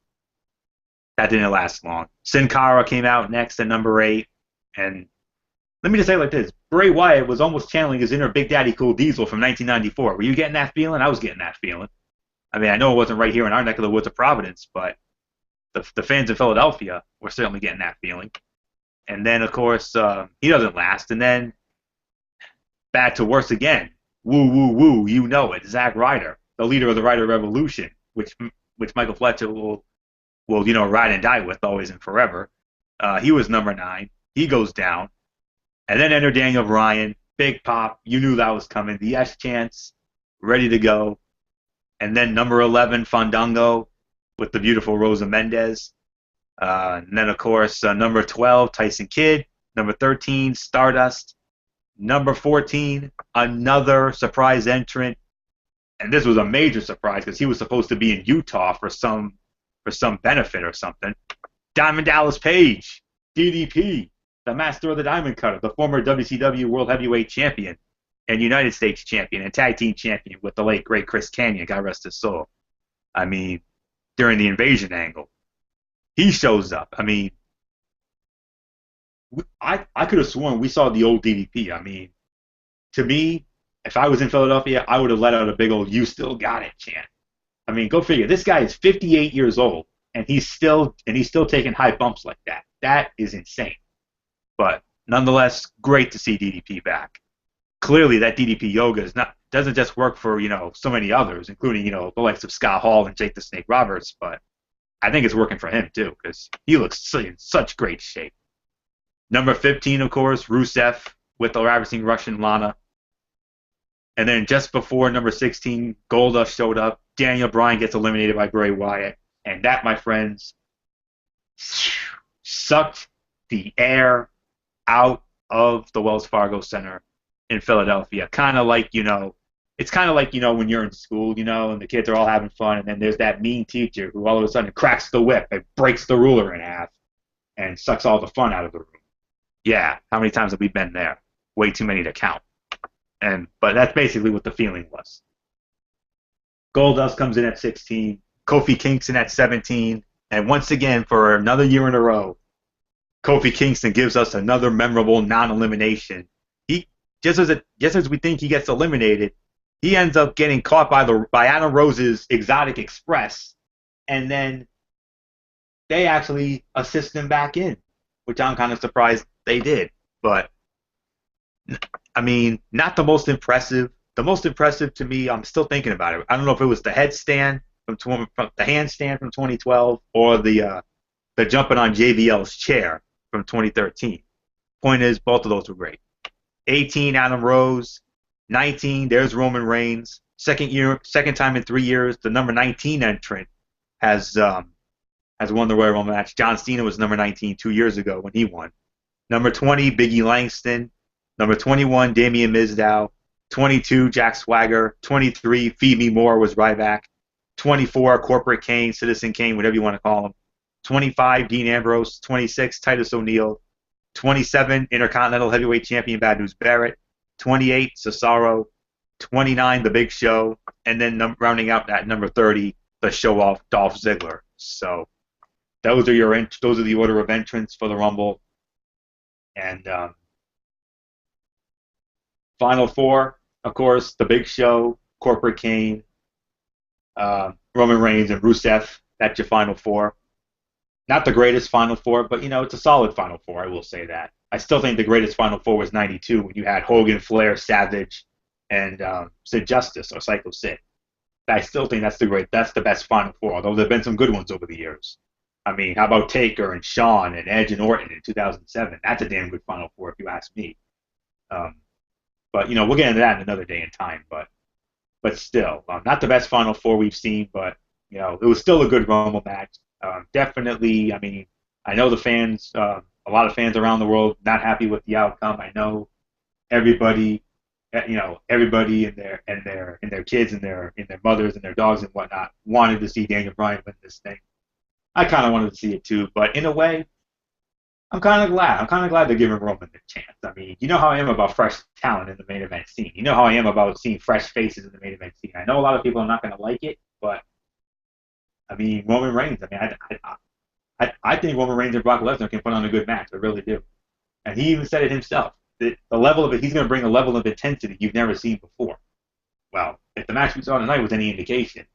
[SPEAKER 2] didn't last long. Sin Cara came out next at number 8. And let me just say it like this. Bray Wyatt was almost channeling his inner Big Daddy Cool Diesel from 1994. Were you getting that feeling? I was getting that feeling. I mean, I know it wasn't right here in our neck of the woods of Providence, but the fans in Philadelphia were certainly getting that feeling. And then, of course, he doesn't last. And then, bad to worse again. Woo, woo, woo, you know it. Zack Ryder, the leader of the Ryder Revolution, which Michael Fletcher will ride and die with always and forever. He was number 9. He goes down. And then enter Daniel Bryan. Big pop. You knew that was coming. The S chance. Ready to go. And then number 11, Fandango, with the beautiful Rosa Mendez. And then, of course, number 12, Tyson Kidd. Number 13, Stardust. Number 14, another surprise entrant. And this was a major surprise because he was supposed to be in Utah for some benefit or something. Diamond Dallas Page, DDP, the master of the diamond cutter, the former WCW World Heavyweight Champion and United States Champion and Tag Team Champion with the late, great Chris Kanyon, God rest his soul. I mean, during the invasion angle. He shows up. I mean, I could have sworn we saw the old DDP. I mean, to me, if I was in Philadelphia, I would have let out a big old "You still got it" chant. I mean, go figure. This guy is 58 years old, and he's still taking high bumps like that. That is insane. But nonetheless, great to see DDP back. Clearly, that DDP yoga doesn't just work for so many others, including the likes of Scott Hall and Jake the Snake Roberts, but I think it's working for him too because he looks in such great shape. Number 15, of course, Rusev with the ravishing Russian Lana. And then just before number 16, Goldust showed up. Daniel Bryan gets eliminated by Bray Wyatt. And that, my friends, sucked the air out of the Wells Fargo Center in Philadelphia. Kind of like, it's kind of like, when you're in school, and the kids are all having fun, and then there's that mean teacher who all of a sudden cracks the whip and breaks the ruler in half and sucks all the fun out of the room. Yeah, how many times have we been there? Way too many to count. But that's basically what the feeling was. Goldust comes in at 16, Kofi Kingston at 17, and once again, for another year in a row, Kofi Kingston gives us another memorable non-elimination. He just as we think he gets eliminated, he ends up getting caught by Adam Rose's Exotic Express, and then they actually assist him back in, which I'm kind of surprised they did. But I mean, not the most impressive. The most impressive to me, I'm still thinking about it. I don't know if it was the headstand from the handstand from 2012 or the jumping on JBL's chair from 2013. Point is, both of those were great. 18, Adam Rose. 19, there's Roman Reigns. Second time in 3 years, the number 19 entrant has won the Royal Rumble match. John Cena was number 19 2 years ago when he won. Number 20, Biggie Langston. Number 21, Damian Mizdow. 22, Jack Swagger. 23, Feed Me More was Ryback. 24, Corporate Kane, Citizen Kane, whatever you want to call him. 25, Dean Ambrose. 26, Titus O'Neil. 27, Intercontinental Heavyweight Champion Bad News Barrett. 28, Cesaro. 29, The Big Show. And then rounding out at number 30, the show-off Dolph Ziggler. So those are the order of entrants for the Rumble. And Final Four, of course, The Big Show, Corporate Kane, Roman Reigns, and Rusev. That's your Final Four. Not the greatest Final Four, but, it's a solid Final Four, I will say that. I still think the greatest Final Four was 92 when you had Hogan, Flair, Savage, and Sid Justice, or Psycho Sid. I still think that's the best Final Four, although there have been some good ones over the years. I mean, how about Taker and Shawn and Edge and Orton in 2007? That's a damn good Final Four, if you ask me. But, we'll get into that in another day and time. But still, not the best Final Four we've seen, but, it was still a good Rumble match. Definitely, I mean, I know the fans, a lot of fans around the world not happy with the outcome. I know everybody and their kids and their mothers and their dogs and whatnot wanted to see Daniel Bryan win this thing. I kind of wanted to see it too, but in a way, I'm kind of glad. I'm kind of glad they're giving Roman the chance. I mean, you know how I am about fresh talent in the main event scene. You know how I am about seeing fresh faces in the main event scene. I know a lot of people are not going to like it, but I mean, Roman Reigns. I mean, I think Roman Reigns and Brock Lesnar can put on a good match. I really do. And he even said it himself. The level of it, he's going to bring a level of intensity you've never seen before. Well, if the match we saw tonight was any indication,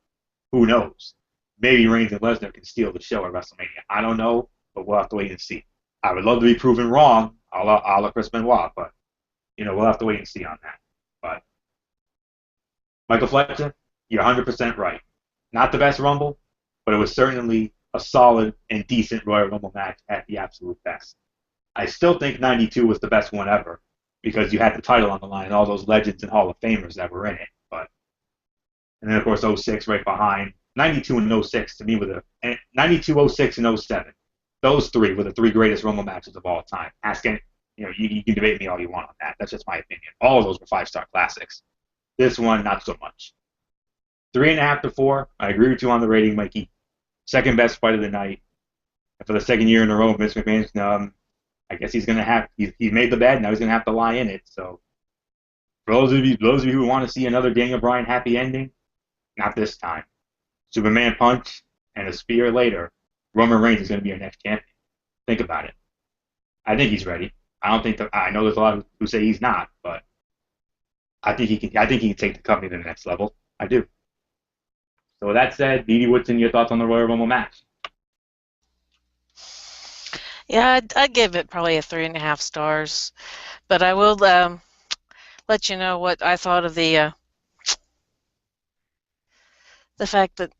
[SPEAKER 2] who knows? Maybe Reigns and Lesnar can steal the show at WrestleMania. I don't know, but we'll have to wait and see. I would love to be proven wrong, a la Chris Benoit, but we'll have to wait and see on that. But Michael Fletcher, you're 100% right. Not the best Rumble, but it was certainly a solid and decent Royal Rumble match at the absolute best. I still think 92 was the best one ever because you had the title on the line and all those legends and Hall of Famers that were in it. And then, of course, 06 right behind. 92 and 06 to me were 92, 06, and 07. Those three were the three greatest Rumble matches of all time. You can debate me all you want on that. That's just my opinion. All of those were 5-star classics. This one, not so much. 3.5 to 4. I agree with you on the rating, Mikey. Second best fight of the night. And for the second year in a row, Vince McMahon's, I guess he's made the bed. Now he's gonna have to lie in it. So for those of you who want to see another Daniel Bryan happy ending, not this time. Superman punch and a spear later, Roman Reigns is going to be our next champion. Think about it. I think he's ready. I know there's a lot who say he's not, but I think he can. I think he can take the company to the next level. I do. So with that said, Dee Dee Woodson, your thoughts on the Royal Rumble match?
[SPEAKER 3] Yeah, I'd give it probably a 3.5 stars, but I will let you know what I thought of the fact that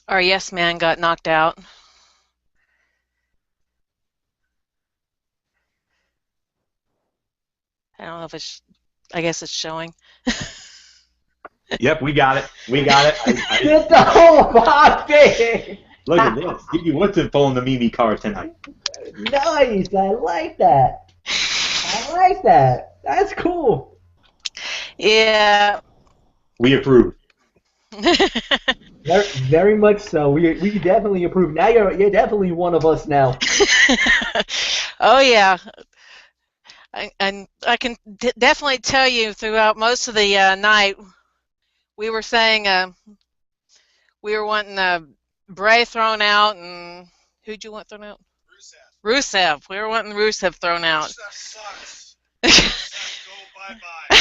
[SPEAKER 3] our yes man got knocked out. I don't know if it's. I guess it's showing.
[SPEAKER 2] Yep, we got it.
[SPEAKER 1] Get the whole body!
[SPEAKER 2] Look at this. Dee Dee Woodson pulling the Mimi card tonight.
[SPEAKER 1] Nice. I like that. That's cool.
[SPEAKER 3] Yeah.
[SPEAKER 2] We approve.
[SPEAKER 1] Very, very much so. We definitely approve. Now you're definitely one of us now.
[SPEAKER 3] Oh yeah. And I can definitely tell you throughout most of the night, we were saying we were wanting Bray thrown out, and who'd you want thrown out? Rusev. We were wanting Rusev thrown out.
[SPEAKER 4] Rusev, go bye-bye.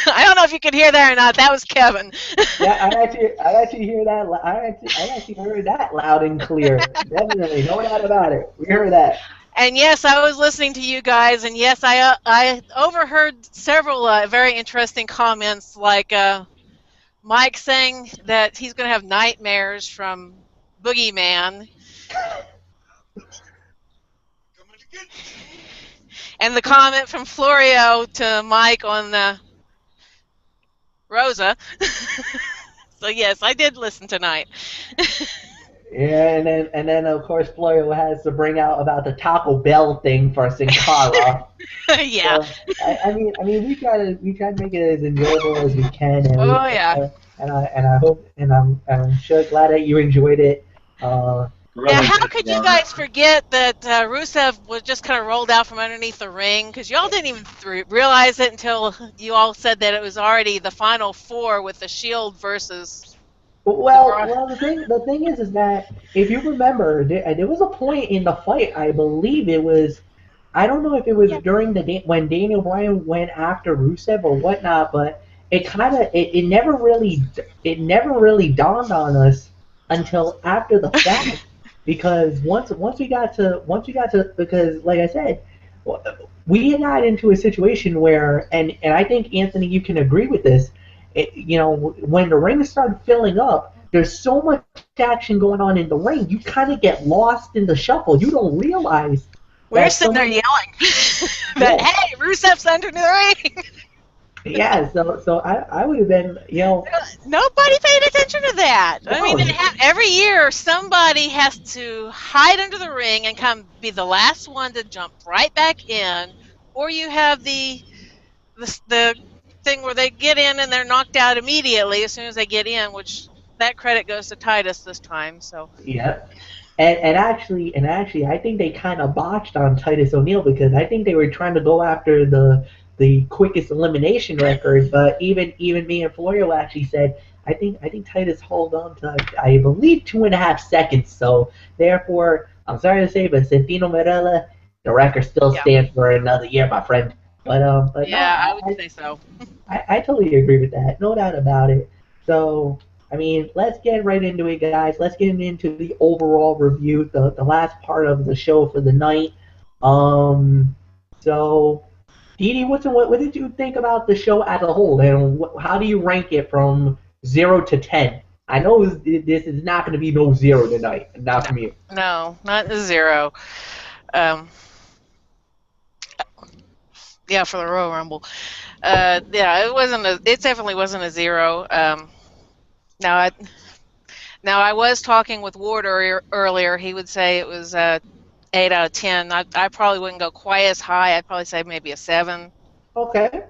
[SPEAKER 3] I don't know if you could hear that or not. That was Kevin.
[SPEAKER 1] Yeah, I actually hear that. I actually heard that loud and clear. Definitely, no doubt about it. We heard that.
[SPEAKER 3] And yes, I was listening to you guys, and yes, I overheard several very interesting comments, like Mike saying that he's going to have nightmares from Boogeyman. And the comment from Florio to Mike on Rosa. So yes, I did listen tonight.
[SPEAKER 1] Yeah, and then of course Florio has to bring out about the Taco Bell thing for Sin Cara.
[SPEAKER 3] Yeah.
[SPEAKER 1] So I mean we try to make it as enjoyable as we can, and we
[SPEAKER 3] Oh yeah.
[SPEAKER 1] and I hope and I'm sure glad that you enjoyed it.
[SPEAKER 3] Yeah,
[SPEAKER 2] Really
[SPEAKER 3] how
[SPEAKER 2] good
[SPEAKER 3] could you
[SPEAKER 2] start.
[SPEAKER 3] guys forget that Rusev was just kind of rolled out from underneath the ring? Because y'all didn't even realize it until you all said that it was already the final four with the Shield versus the
[SPEAKER 1] Well,
[SPEAKER 3] Bra.
[SPEAKER 1] well, the thing is that if you remember, there was a point in the fight. I believe it was. I don't know if it was
[SPEAKER 3] Yeah.
[SPEAKER 1] during when Daniel Bryan went after Rusev or whatnot, but it never really dawned on us until after the fact, because once we got to because like I said, we got into a situation where, and I think Anthony, you can agree with this. When the ring started filling up, there's so much action going on in the ring, you kind of get lost in the shuffle. You don't realize
[SPEAKER 3] We were
[SPEAKER 1] that
[SPEAKER 3] sitting there
[SPEAKER 1] someone,
[SPEAKER 3] yelling that,
[SPEAKER 1] yeah,
[SPEAKER 3] hey, Rusev's under the ring.
[SPEAKER 1] yeah. So I would have been,
[SPEAKER 3] Nobody paid attention to that. I mean,
[SPEAKER 1] no,
[SPEAKER 3] every year somebody has to hide under the ring and come be the last one to jump right back in, or you have the thing where they get in and they're knocked out immediately as soon as they get in, which that credit goes to Titus this time. So
[SPEAKER 1] yeah. And actually, I think they kind of botched on Titus O'Neil, because I think they were trying to go after the quickest elimination record. But even me and Florio actually said, I think Titus held on to, I believe, 2.5 seconds. So therefore, I'm sorry to say, but Santino Marella, the record still
[SPEAKER 3] yeah,
[SPEAKER 1] stands for another year, my friend. But no,
[SPEAKER 3] yeah, I would say so.
[SPEAKER 1] I totally agree with that. No doubt about it. So, I mean, let's get right into it, guys. Let's get into the overall review, the last part of the show for the night. Um, so, Dee Dee Woodson, what did you think about the show as a whole, and how do you rank it from 0 to 10? I know this is not going to be no 0 tonight, not
[SPEAKER 3] No,
[SPEAKER 1] from you.
[SPEAKER 3] no, not a 0. Um, yeah, for the Royal Rumble. Yeah, it definitely wasn't a 0. Now I now I was talking with Ward earlier. He would say it was 8 out of 10. I probably wouldn't go quite as high. I'd probably say maybe a 7.
[SPEAKER 1] Okay.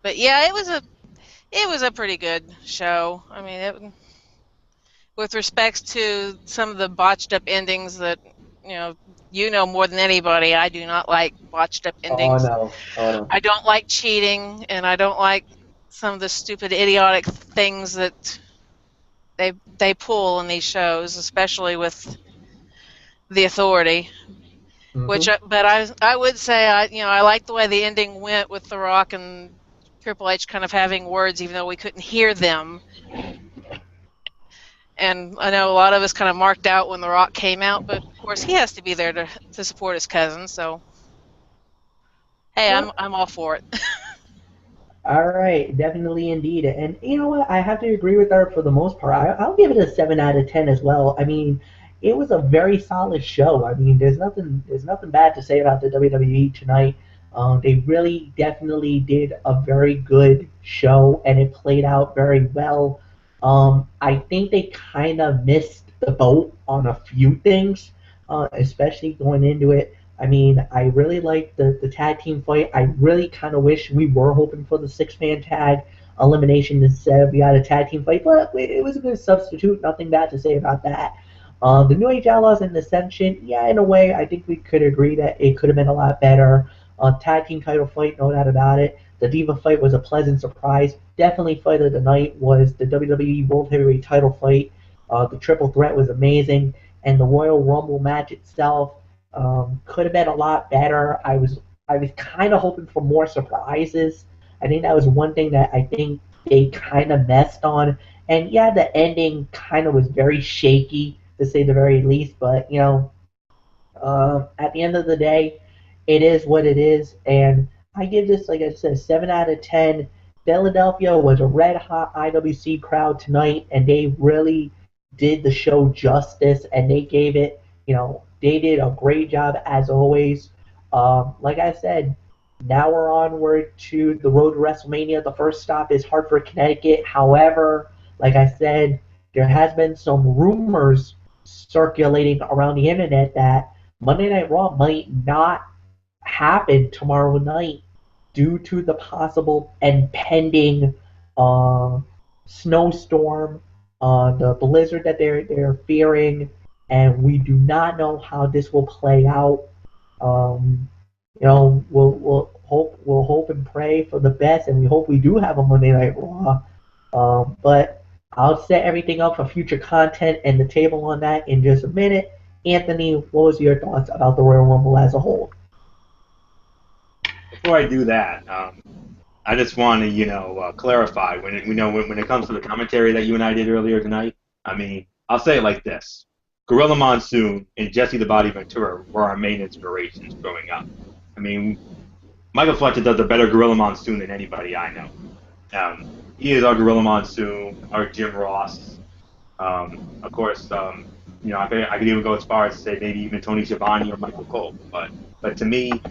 [SPEAKER 3] But yeah, it was a pretty good show. I mean, with respects to some of the botched up endings that more than anybody, I do not like botched up
[SPEAKER 1] Oh
[SPEAKER 3] endings.
[SPEAKER 1] no. Oh no.
[SPEAKER 3] I don't like cheating, and I don't like some of the stupid, idiotic things that they pull in these shows, especially with the Authority.
[SPEAKER 1] Hmm.
[SPEAKER 3] But I would say I like the way the ending went with The Rock and Triple H kind of having words, even though we couldn't hear them. And I know a lot of us kind of marked out when The Rock came out, but of course he has to be there to support his cousin. So hey, I'm all for it.
[SPEAKER 1] All right, definitely indeed. And you know what? I have to agree with her for the most part. I'll give it a 7 out of 10 as well. I mean, it was a very solid show. I mean, there's nothing bad to say about the WWE tonight. They really definitely did a very good show, and it played out very well. I think they kind of missed the boat on a few things, especially going into it. I mean, I really like the tag team fight. I really kind of wish we were hoping for the six-man tag elimination instead of we had a tag team fight, but it was a good substitute. Nothing bad to say about that. The New Age Outlaws and Ascension, yeah, in a way, I think we could agree that it could have been a lot better. Tag team title fight, no doubt about it. The Diva fight was a pleasant surprise. Definitely fight of the night was the WWE World Heavyweight title fight. The triple threat was amazing, and the Royal Rumble match itself could have been a lot better. I was kind of hoping for more surprises. I think that was one thing that I think they kind of messed on. And yeah, the ending kind of was very shaky to say the very least. But at the end of the day, it is what it is. And I give this, like I said, 7 out of 10. Philadelphia was a red hot IWC crowd tonight, and they really did the show justice, and they gave it, they did a great job as always. Like I said, now we're onward to the road to WrestleMania. The first stop is Hartford, Connecticut. However, like I said, there has been some rumors circulating around the internet that Monday Night Raw might not happen tomorrow night due to the possible and pending uh, snowstorm, the blizzard that they're fearing, and we do not know how this will play out. Um, we'll hope and pray for the best, and we hope we do have a Monday Night Raw. But I'll set everything up for future content and the table on that in just a minute. Anthony, what was your thoughts about the Royal Rumble as a whole?
[SPEAKER 2] Before I do that, I just want to, clarify when it comes to the commentary that you and I did earlier tonight. I mean, I'll say it like this: Gorilla Monsoon and Jesse the Body Ventura were our main inspirations growing up. I mean, Michael Fletcher does a better Gorilla Monsoon than anybody I know. He is our Gorilla Monsoon, our Jim Ross. Of course, I could even go as far as to say maybe even Tony Schiavone or Michael Cole. But to me,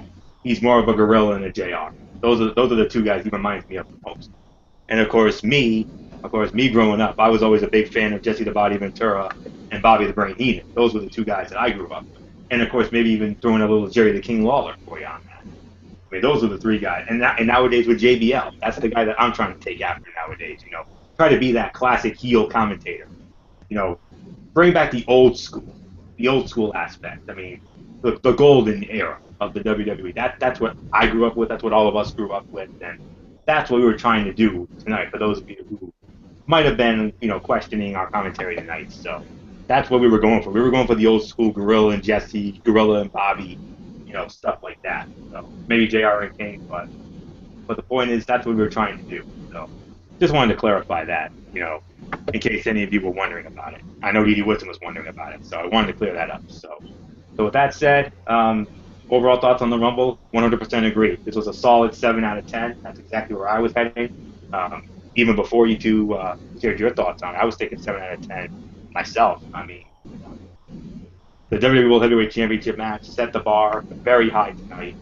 [SPEAKER 2] he's more of a gorilla than a JR. Those are the two guys he reminds me of the most. And of course me growing up, I was always a big fan of Jesse the Body Ventura and Bobby the Brain Heenan. Those were the two guys that I grew up with. And of course maybe even throwing a little Jerry the King Lawler for you on that. I mean, those are the three guys. And nowadays with JBL, that's the guy that I'm trying to take after nowadays. Try to be that classic heel commentator. Bring back the old school aspect. I mean, the golden era of the WWE. That's what I grew up with. That's what all of us grew up with, and that's what we were trying to do tonight. For those of you who might have been, questioning our commentary tonight, so that's what we were going for. We were going for the old school Gorilla and Jesse, Gorilla and Bobby, stuff like that. So maybe JR and King, but the point is that's what we were trying to do. So just wanted to clarify that, in case any of you were wondering about it. I know Dee Dee Woodson was wondering about it, so I wanted to clear that up. So with that said, overall thoughts on the Rumble, 100% agree. This was a solid 7 out of 10. That's exactly where I was heading. Even before you two shared your thoughts on it, I was thinking 7 out of 10 myself. I mean, the WWE World Heavyweight Championship match set the bar very high tonight.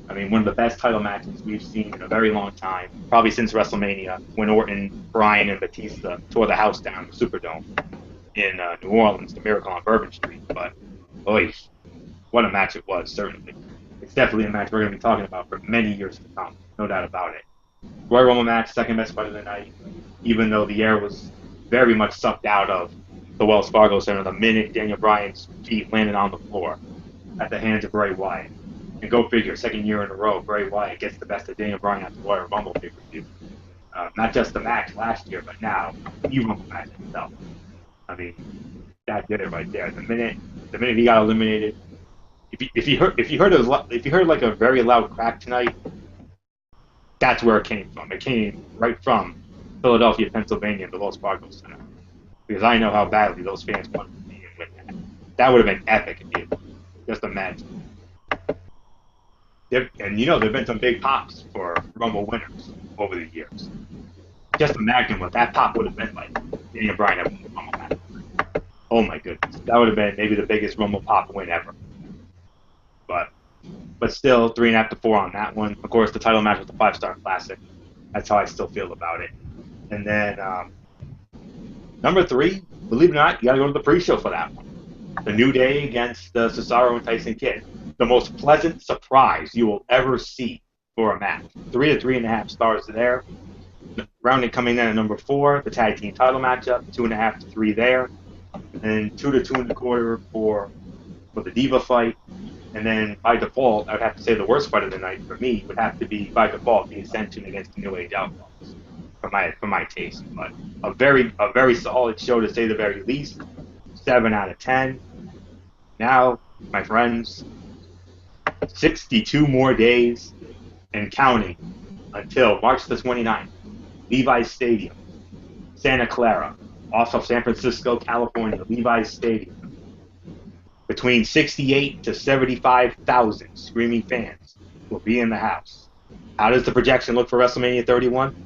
[SPEAKER 2] I mean, one of the best title matches we've seen in a very long time, probably since WrestleMania, when Orton, Bryan, and Batista tore the house down, the Superdome, in New Orleans, the Miracle on Bourbon Street. But, boy, what a match it was, certainly. It's definitely a match we're going to be talking about for many years to come, no doubt about it. Royal Rumble match, second best fight of the night, even though the air was very much sucked out of the Wells Fargo Center the minute Daniel Bryan's feet landed on the floor at the hands of Bray Wyatt. And go figure, second year in a row, Bray Wyatt gets the best of Daniel Bryan at the Royal Rumble pay-per-view. Not just the match last year, but now the Rumble match itself. I mean, that did it right there. The minute he got eliminated, if you heard like a very loud crack tonight, that's where it came from. It came right from Philadelphia, Pennsylvania, the Wells Fargo Center, because I know how badly those fans wanted to be in with that. That would have been epic if you just imagine. There've been some big pops for Rumble winners over the years. Just imagine what that pop would have been like. Daniel Bryan having the Rumble match. Oh my goodness, that would have been maybe the biggest Rumble pop win ever. But still, 3.5 to 4 on that one. Of course, the title match was the 5-star classic. That's how I still feel about it. And then number 3, believe it or not, you got to go to the pre-show for that one. The New Day against Cesaro and Tyson Kidd. The most pleasant surprise you will ever see for a match. 3 to 3.5 stars there. Rounding coming in at number 4, the tag team title matchup, 2.5 to 3 there. And then 2 to 2.25 for the Diva fight. And then by default, I would have to say the worst fight of the night for me would have to be by default the Ascension against the New Age Outlaws for my taste. But a very solid show to say the very least. 7 out of 10. Now, my friends, 62 more days and counting until March the 29th. Levi's Stadium, Santa Clara, off of San Francisco, California, Levi's Stadium. Between 68 to 75,000 screaming fans will be in the house. How does the projection look for WrestleMania 31?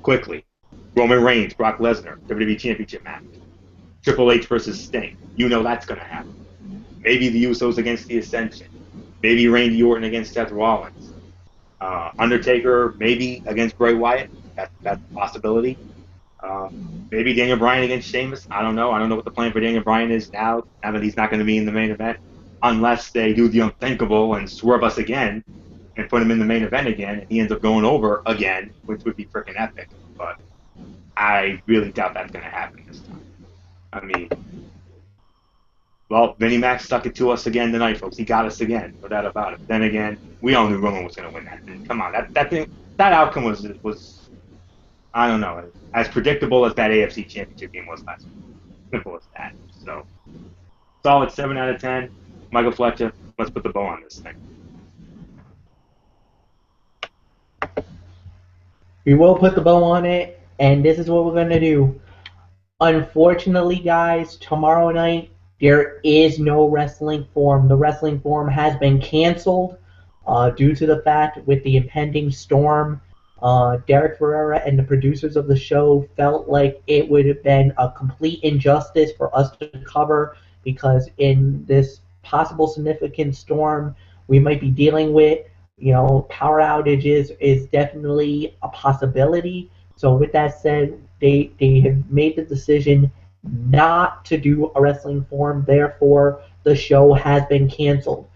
[SPEAKER 2] Quickly. Roman Reigns, Brock Lesnar, WWE Championship match. Triple H versus Sting. You know that's going to happen. Maybe the Usos against the Ascension. Maybe Randy Orton against Seth Rollins. Undertaker maybe against Bray Wyatt. That's a possibility. Maybe Daniel Bryan against Sheamus. I don't know. I don't know what the plan for Daniel Bryan is now that he's not going to be in the main event, unless they do the unthinkable and swerve us again and put him in the main event again, and he ends up going over again, which would be freaking epic. But I really doubt that's going to happen this time. I mean, well, Vinnie Mac stuck it to us again tonight, folks. He got us again, no doubt about it. Then again, we all knew Roman was going to win that thing. Come on, that outcome was I don't know, as predictable as that AFC Championship game was last week. Simple as that. So, solid 7 out of 10. Michael Fletcher, let's put the bow on this thing.
[SPEAKER 1] We will put the bow on it, and this is what we're going to do. Unfortunately, guys, tomorrow night, there is no wrestling forum. The wrestling forum has been canceled due to the fact with the impending storm. Derek Ferreira and the producers of the show felt like it would have been a complete injustice for us to cover, because in this possible significant storm we might be dealing with, power outages is definitely a possibility. So with that said, they have made the decision not to do a wrestling forum. Therefore, the show has been canceled.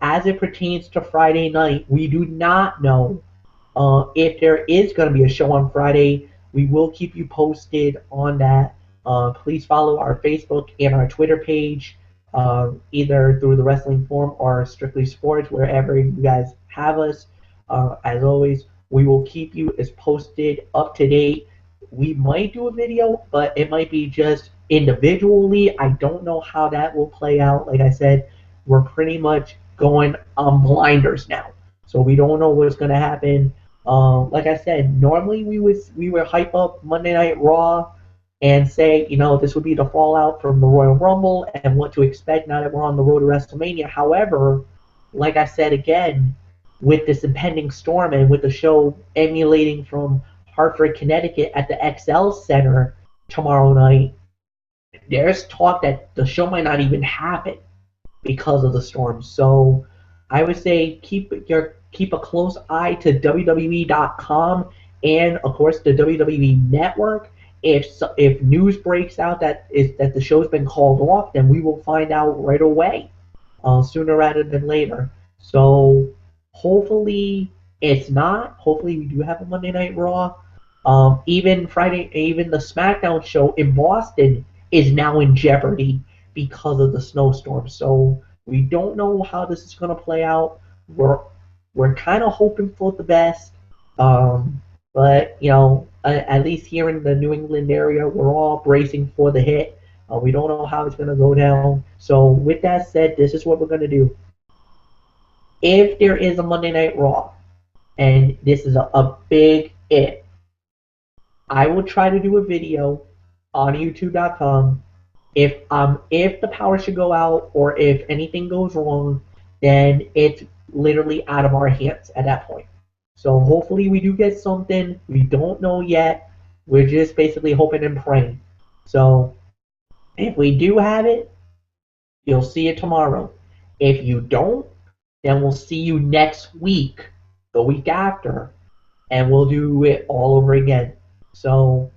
[SPEAKER 1] As it pertains to Friday night, we do not know if there is going to be a show on Friday. We will keep you posted on that. Please follow our Facebook and our Twitter page, either through the Wrestling Forum or Strictly Sports, wherever you guys have us. As always, we will keep you as posted, up to date. We might do a video, but it might be just individually. I don't know how that will play out. Like I said, we're pretty much going on blinders now, so we don't know what's going to happen. Like I said, normally we would hype up Monday Night Raw and say, this would be the fallout from the Royal Rumble and what to expect now that we're on the road to WrestleMania. However, like I said again, with this impending storm and with the show emulating from Hartford, Connecticut at the XL Center tomorrow night, there's talk that the show might not even happen because of the storm. So I would say keep a close eye to WWE.com and, of course, the WWE Network. If news breaks out that the show's been called off, then we will find out right away, sooner rather than later. So hopefully it's not. Hopefully we do have a Monday Night Raw. Even the SmackDown show in Boston is now in jeopardy because of the snowstorm. So we don't know how this is going to play out. We're kind of hoping for the best, but at least here in the New England area, we're all bracing for the hit. We don't know how it's going to go down. So with that said, this is what we're going to do. If there is a Monday Night Raw, and this is a big if, I will try to do a video on YouTube.com. If the power should go out or if anything goes wrong, then it's literally out of our hands at that point. So hopefully we do get something. We don't know yet. We're just basically hoping and praying. So if we do have it, you'll see it tomorrow. If you don't, then we'll see you next week, the week after, and we'll do it all over again. So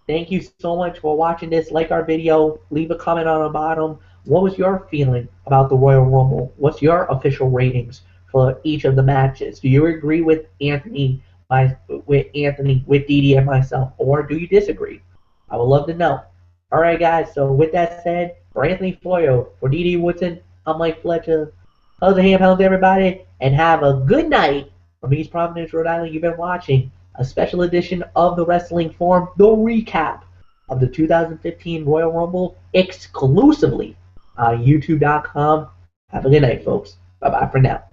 [SPEAKER 1] thank you so much for watching this. Like our video. Leave a comment on the bottom. What was your feeling about the Royal Rumble? What's your official ratings for each of the matches? Do you agree with Anthony, with Dee Dee, and myself, or do you disagree? I would love to know. All right, guys. So with that said, for Anthony Florio, for Dee Dee Woodson, I'm Mike Fletcher. How's the ham, how's everybody? And have a good night from East Providence, Rhode Island. You've been watching a special edition of the Wrestling Forum, the recap of the 2015 Royal Rumble, exclusively on YouTube.com. Have a good night, folks. Bye-bye for now.